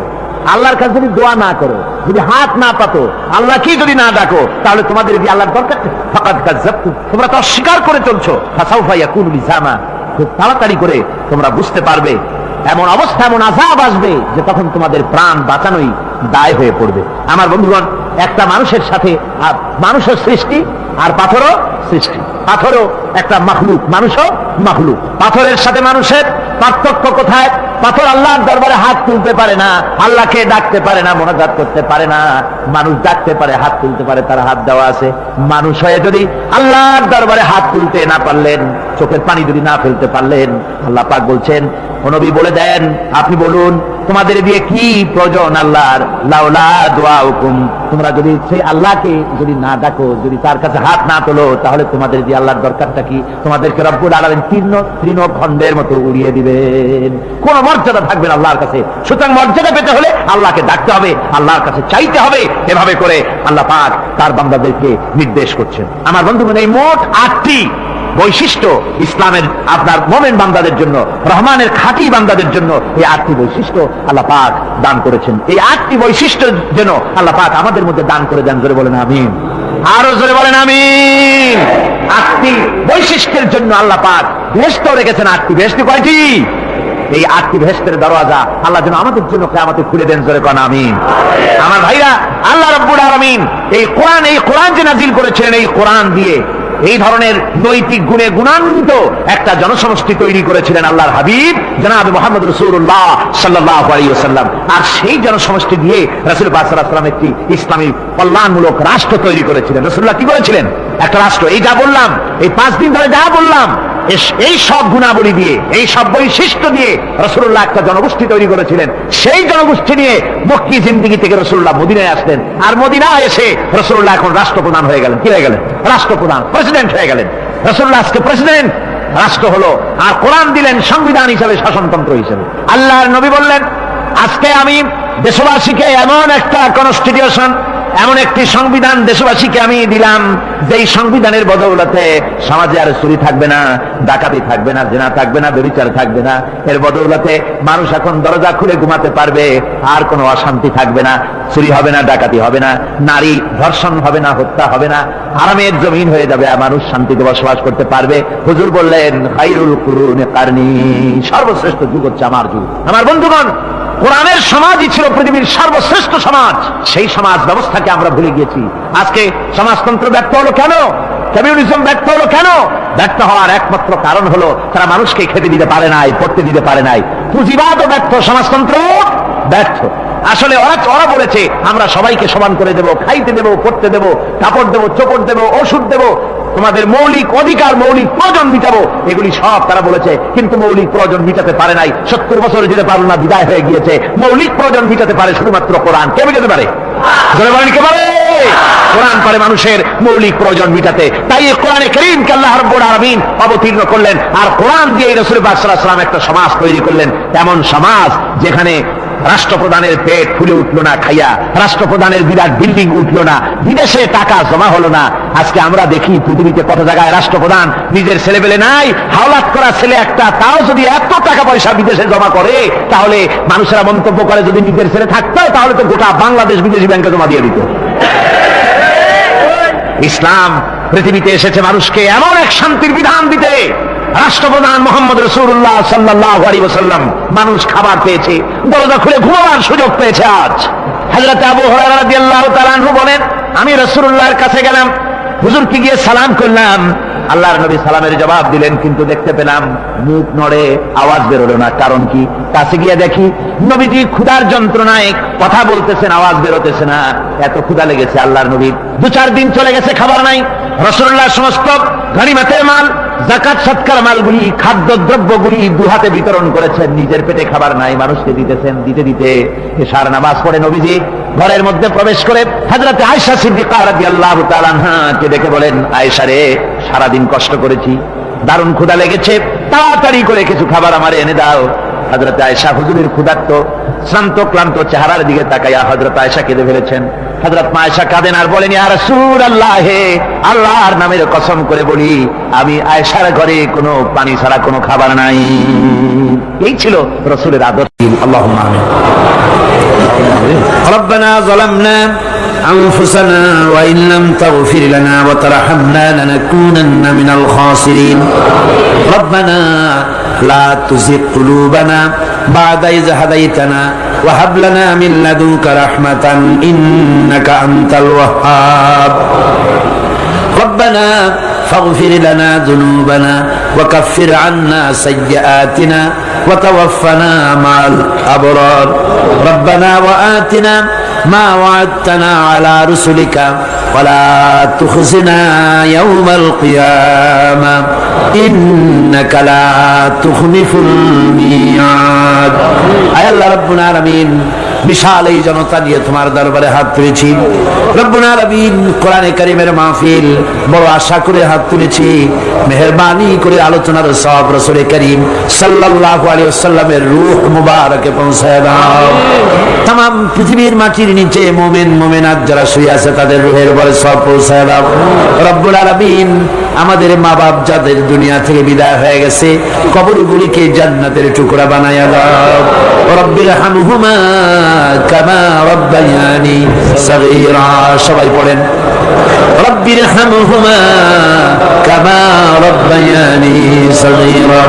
আল্লাহর কাছে যদি দোয়া না করো, যদি হাত না পাতো, আল্লাহ কি যদি না ডাকো, তাহলে তোমাদের কি আল্লাহর দরকার? ফাকাদ কাযাবতুম, তোমরা তো অস্বীকার করে চলছো। ফাসাউফা ইয়াকুনু লিজামা, খুব তাড়াতাড়ি করে তোমরা বুঝতে পারবে, এমন অবস্থা, এমন আযাব আসবে যে তখন তোমাদের প্রাণ বাঁচানোই দায় হয়ে পড়বে। আমার বন্ধুগণ, একটা মানুষের সাথে মানুষের সৃষ্টি আর পাথরও সৃষ্টি, পাথরও একটা মাখলুক, মানুষও মাখলুক। পাথরের সাথে মানুষের পার্থক্য কোথায়? পাথর আল্লাহর দরবারে হাত তুলতে পারে না, আল্লাহকে ডাকতে পারে না, মোনাজাত করতে পারে না। মানুষ ডাকতে পারে, হাত তুলতে পারে, তার হাত দেওয়া আছে। মানুষ হয়ে যদি আল্লাহর দরবারে হাত তুলতে না পারলেন, চোখের পানি যদি না ফেলতে পারলেন, আল্লাহ পাক বলছেন, ও নবী বলে দেন, আপনি বলুন তোমাদের দিয়ে কি প্রয়োজন আল্লাহর? লাউলা দুআউকুম, তোমরা যদি সেই আল্লাহকে যদি না ডাকো, যদি তার কাছে হাত না তোলো, তাহলে তোমাদের দিয়ে আল্লাহর দরকারটা কি? তোমাদেরকে রব্বুল আলামিন তৃণখণ্ডের মতো উড়িয়ে দিবেন, কোন মর্যাদা থাকবে না আল্লাহর কাছে। সুতরাং মর্যাদা পেতে হলে আল্লাহকে ডাকতে হবে, আল্লাহর কাছে চাইতে হবে। এভাবে করে আল্লাহ পাক তার বান্দাদেরকে নির্দেশ করছেন। আমার বন্ধুগণ, এই মোট 8টি বৈশিষ্ট্য ইসলামের আপনার মোমেন বান্দাদের জন্য, রহমানের খাঁটি বান্দাদের জন্য এই 8টি বৈশিষ্ট্য আল্লাহ পাক দান করেছেন। এই 8টি বৈশিষ্ট্য যেন আল্লাহ পাক আমাদের মধ্যে দান করে দেন। জোরে বলেন আমিন, আরো জোরে বলেন আমিন। 8টি বৈশিষ্ট্যের জন্য আল্লাহ পাক বেহেশত রেখেছেন। 8টি বেহেশত কয়টি? এই 8টি বেহেশতের দরওয়াজা আল্লাহ যেন আমাদের জন্য কিয়ামতে খুলে দেন। জোরে কোন আমিন। আমার ভাইরা, আল্লাহ রাব্বুল আলামিন এই কোরআন যে নাজিল করেছেন, এই কোরআন দিয়ে এই ধরনের নৈতিক গুণে গুণান্বিত একটা জনসমষ্টি তৈরি করেছিলেন আল্লাহর হাবিব জনাব মুহাম্মদ রাসূলুল্লাহ সাল্লাল্লাহু আলাইহি ওয়াসাল্লাম। আর সেই জনসমষ্টি দিয়ে রাসূল পাক সাল্লাল্লাহু আলাইহি ওয়াসাল্লাম একটি ইসলামী কল্যাণমূলক রাষ্ট্র তৈরি করেছিলেন। রাসূলুল্লাহ কি করেছিলেন? একটা রাষ্ট্র। এই যা বললাম, এই 5 দিন ধরে যা বললাম, এই সব গুণাবলী দিয়ে, এই সব বৈশিষ্ট্য দিয়ে রাসূলুল্লাহ একটা জনগোষ্ঠী তৈরি করেছিলেন। সেই জনগোষ্ঠী নিয়ে মক্কি জিন্দেগি থেকে রাসূলুল্লাহ মদিনায় আসলেন। আর মদিনায় এসে রাসূলুল্লাহ এখন রাষ্ট্রপ্রধান হয়ে গেলেন। কি হয়ে গেলেন? রাষ্ট্রপ্রধান, প্রেসিডেন্ট হয়ে গেলেন। রাসূলুল্লাহ আজকে প্রেসিডেন্ট, রাষ্ট্র হলো। আর কোরআন দিলেন সংবিধান হিসেবে, শাসনতন্ত্র হিসেবে। আল্লাহর নবী বললেন, আজকে আমি দেশবাসীকে এমন একটা কনস্টিটিউশন, এমন একটি সংবিধান দেশবাসীকে আমি দিলাম, যেই সংবিধানের বদৌলতে সমাজে আর চুরি থাকবে না, ডাকাতি থাকবে না, জেনা থাকবে না, ব্যভিচার থাকবে না। এর বদৌলতে মানুষ এখন দরজা খুলে ঘুমাতে পারবে, আর কোনো অশান্তি থাকবে না, চুরি হবে না, ডাকাতি হবে না, নারী ধর্ষণ হবে না, হত্যা হবে না, আরামের জমিন হয়ে যাবে, মানুষ শান্তিতে বসবাস করতে পারবে। হুজুর বললেন, খায়রুল কুরুনি কারনি, সর্বশ্রেষ্ঠ যুগ হচ্ছে আমার যুগ। আমার বন্ধুগণ, কোরআনের সমাজই ছিল পৃথিবীর সর্বশ্রেষ্ঠ সমাজ। সেই সমাজ ব্যবস্থাকে আমরা ভুলে গিয়েছি। আজকে সমাজতন্ত্র ব্যর্থ হলো কেন? কমিউনিজম ব্যর্থ হলো কেন? ব্যর্থ হওয়ার একমাত্র কারণ হলো তারা মানুষকে খেতে দিতে পারে নাই, পড়তে দিতে পারে নাই। পুঁজিবাদও ব্যর্থ, সমাজতন্ত্র ব্যর্থ। আসলে ওরা বলেছে আমরা সবাইকে সমান করে দেব, খাইতে দেব, পড়তে দেব, কাপড় দেব, চোপড় দেব, ওষুধ দেব, তোমাদের মৌলিক অধিকার, মৌলিক প্রয়োজন মিটাবো, এগুলি সব তারা বলেছে। কিন্তু মৌলিক প্রয়োজন মিটাতে পারে নাই। 70 বছর যেতে পারল না, বিদায় হয়ে গিয়েছে। মৌলিক প্রয়োজন মিটাতে পারে শুধুমাত্র কোরআন। কে মিটাতে পারে? কে পারে? কোরআন পারে মানুষের মৌলিক প্রয়োজন মিটাতে। তাই এই কোরআনে কারীমকে আল্লাহ রাব্বুল আলামিন অবতীর্ণ করলেন। আর কোরআন দিয়ে রাসূল পাক সাল্লাল্লাহু আলাইহি ওয়াসাল্লাম একটা সমাজ তৈরি করলেন, এমন সমাজ যেখানে রাষ্ট্রপ্রধানের পেট ফুলে উঠলো না খাইয়া, রাষ্ট্রপ্রধানের বিরাট বিল্ডিং উঠলো না, বিদেশে টাকা জমা হলো না। আজকে আমরা দেখি পৃথিবীতে কত জায়গায় রাষ্ট্রপ্রধান নিজের ছেলেবেলে নাই, হাওলাত করা ছেলে একটা, তাও যদি এত টাকা পয়সা বিদেশে জমা করে, তাহলে মানুষেরা মন্তব্য করে যদি নিজের ছেলে থাকতো তাহলে তো গোটা বাংলাদেশ বিদেশি ব্যাংকে জমা দিয়ে দিত। ইসলাম পৃথিবীতে এসেছে মানুষকে এমন এক শান্তির বিধান দিতে। রাষ্ট্রপ্রধান মোহাম্মদ রাসূলুল্লাহ সাল্লাল্লাহু আলাইহি ওয়াসাল্লাম মানুষ খাবার পেয়েছে, দরজা খুলে ঘুমাবার সুযোগ পেয়েছে। আজ হযরত আবু হুরায়রা রাদিয়াল্লাহু তাআলা আনহু বলেন, আমি রাসূলুল্লাহর কাছে গেলাম, হুজুরকে গিয়ে সালাম করলাম। আল্লাহর নবী সালামের জবাব দিলেন, কিন্তু দেখতে পেলাম মুখ নড়ে, আওয়াজ বেরোলো না। কারণ কি? কাছে গিয়ে দেখি নবীজি ক্ষুধার যন্ত্রণায় কথা বলতেছেন, আওয়াজ বেরোতেছে না। এত ক্ষুধা লেগেছে আল্লাহর নবীর। 2-4 দিন চলে গেছে, খাবার নাই। রাসূলুল্লাহ সমস্ত গনিমতের মাল, যাকাত সদকার মালগুলি, খাদ্যদ্রব্যগুলি দুহাতে বিতরণ করেছেন। নিজের পেটে খাবার নাই, মানুষকে দিতেছেন। দিতে দিতে এশার নামাজ পড়ে নবীজি ঘরের মধ্যে প্রবেশ করে হযরত আয়েশা সিদ্দিকা রাদিয়াল্লাহু তাআলা আনহাকে দেখে বলেন, আয়েশা রে, সারাদিন কষ্ট করেছি, দারুণ ক্ষুধা লেগেছে, তাড়াতাড়ি করে কিছু খাবার আমারে এনে দাও। হযরত আয়েশা হুজুরের ক্ষুধার্ত শ্রান্ত ক্লান্ত চেহারার দিকে তাকাইয়া হযরত আয়েশা কেঁদে ফেলেছেন। হযরত আয়েশা কাঁদেন আর বলেন, ইয়া রাসূলুল্লাহ, হে আল্লাহর নামের কসম করে বলি, আমি আয়েশার ঘরে কোনো পানি ছাড়া কোনো খাবার নাই। এই ছিল রাসূলের আদর্শ। আল্লাহুম্মা আমিন। ربنا ظلمنا أنفسنا وإن لم تغفر لنا وترحمنا لنكونن من الخاسرين ربنا لا تزغ قلوبنا بعد إذ هديتنا وهب لنا من لدنك رحمة إنك أنت الوهاب ربنا فاغفر لنا ذنوبنا وكفر عنا سيئاتنا وتوفنا مع الأبرار ربنا وآتنا ما وعدتنا على رسلك ولا تخزنا يوم القيامة إنك لا تخلف الميعاد أي الله ربنا العالمين বিশাল এই জনতা নিয়ে তোমার দরবারে হাত তুলেছি রব্বুল আলামিন। কোরআনে কারীমের মাহফিল বড় আশা করে হাত তুলেছি, মেহেরবানি করে আলোচনার সব রাসূল করিম সাল্লাল্লাহু আলাইহি ওয়াসাল্লামের রূহ মুবারকে পৌঁছায় দাও। तमाम পৃথিবীর মাটির নিচে মুমিন মুমিনাত যারা শুয়ে আছে তাদের রূহের উপরে সব পৌঁছায় দাও রব্বুল আলামিন। আমাদের মা বাপ যাদের দুনিয়া থেকে বিদায় হয়ে গেছে, কবরগুলিকে জান্নাতের টুকরা বানায়া দাও। রব্বির হামহুমা কামা রাব্বায়ানি সগীরা। সবাই পড়েন, রব্বির হামহুমা কামা রাব্বায়ানি সগীরা।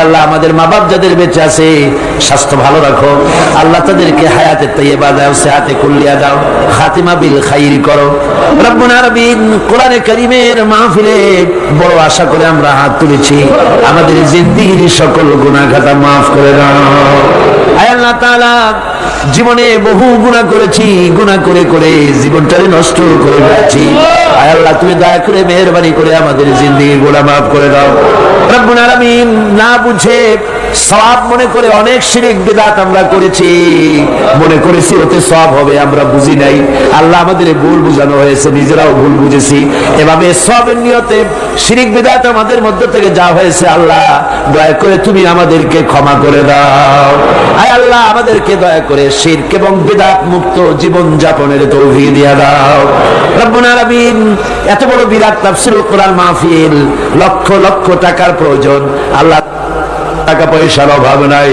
আল্লাহ আমাদের মা বাপ যাদের বেঁচে আছে স্বাস্থ্য ভালো রাখো আল্লাহ, তাদেরকে হায়াতে তাইয়্যিবা দাও, সিহাতে কুল্লিয়া দাও, খাতিমা বিল খাইর করো রব্বুল আলামিন। কোরআনে কারীমের মাহফিলে বড় আশা করে আমরা হাত তুলেছি, আমাদের জিন্দেগির সকল গুনাহ খাতা মাফ করে দাও। আয় আল্লাহ তাআলা, জীবনে বহু গুনাহ করেছি, গুনাহ করে করে জীবনটাকে নষ্ট করে ফেলেছি। আয় আল্লাহ, তুমি দয়া করে মেহেরবানি করে আমাদের জিন্দেগির গুনাহ মাফ করে দাও রব্বুল আলামিন। না বুঝে সওয়াব মনে করে অনেক শিরক বিদআত আমরা করেছি, মনে করেছি ওতে সওয়াব হবে, আমরা বুঝি নাই। আল্লাহ আমাদের ভুল বুঝানো হয়েছে, নিজেরাও ভুল বুঝেছি। এভাবে সওয়াবের নিয়তে শিরক বিদআত আমাদের মধ্য থেকে যা হয়েছে, আল্লাহ দয়া করে তুমি আমাদেরকে ক্ষমা করে দাও। আয় আল্লাহ, আমাদেরকে দয়া করে শিরক এবং বিদআত মুক্ত জীবন যাপনের তৌফিক দিয়ে দাও রব্বুল আলামিন। এত বড় বিরাট তাফসীরুল কোরআন মাহফিল, লক্ষ লক্ষ টাকার প্রয়োজন, আল্লাহ টাকা পয়সার অভাব নাই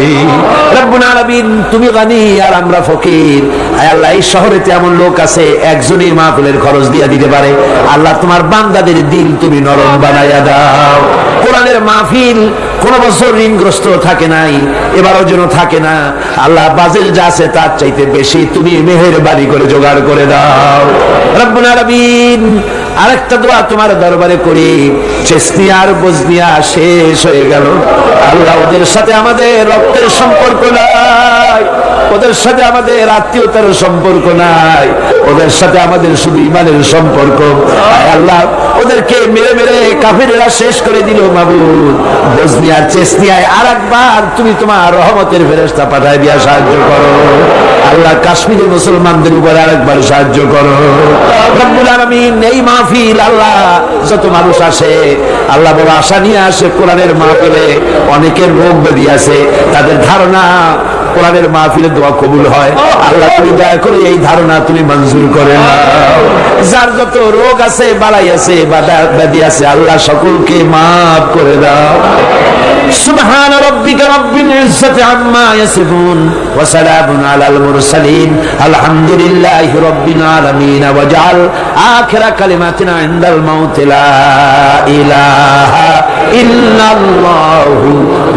রব্বুল আলামিন। তুমি গানি আর আমরা ফকির। আয় আল্লাহ, এই শহরেতে এমন লোক আছে একজনই মাহফিলের খরচ দিয়ে দিতে পারে। আল্লাহ, তোমার বান্দাদের দিল তুমি নরম বানাইয়া দাও। কোরআনের মাহফিল কোন বছর ঋণগ্রস্ত থাকে নাই, এবারও যেন থাকে না। আল্লাহ, বাজেট যা আছে তার চাইতে বেশি তুমি মেহেরবানি করে জোগাড় করে দাও রব্বুল আলামিন। আরেকটা দোয়া তোমার দরবারে করি, চেসনিয়া আর বজনিয়া শেষ হয়ে গেল আল্লাহ, ওদের সাথে আমাদের রক্তের সম্পর্ক নাই, ওদের সাথে আমাদের আত্মীয়তার সম্পর্ক নাই, ওদের সাথে আমাদের শুধু ইমানের সম্পর্ক। আল্লাহ, ওদেরকে মেরে মেরে কাফিররা শেষ করে দিল মাবুদ। বজনিয়ার চেসনিয়ায় আরেকবার তুমি তোমার রহমতের ফেরেশতা পাঠায় দিয়া সাহায্য করো আল্লাহ। কাশ্মীরের মুসলমানদের উপর আরেকবার সাহায্য করো রব্বুল আলামিন। এই মাহফিল আল্লাহ, যত মানুষ আসে আল্লাহ বড় আশা নিয়ে আসে কোরআনের মাহফিলে, অনেকের রোগ ব্যাধি আছে, তাদের ধারণা কোরআনের মাহফিলে দোয়া কবুল হয়। আল্লাহ তুমি দয়া করে এই ধারণা তুমি মঞ্জুর করে নাও। যার যত রোগ আছে, বালাই আছে, ব্যাধি আছে, আল্লাহ সকলকে মাফ করে দাও। সুবহান রাব্বিকা রাব্বিল ইজ্জাতি আম্মা ইয়াসিফুন ওয়া সালামুন আলাল মুরসালিন আলহামদুলিল্লাহি রাব্বিল আলামিন। ওয়াজআল আখিরা কালিমাতিনা ইনদাল মাউত লা ইলাহা ইল্লাল্লাহু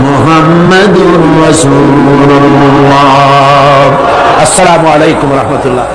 মুহাম্মাদুর রাসূলুল্লাহ। আসসালামু আলাইকুম ওয়া রাহমাতুল্লাহ।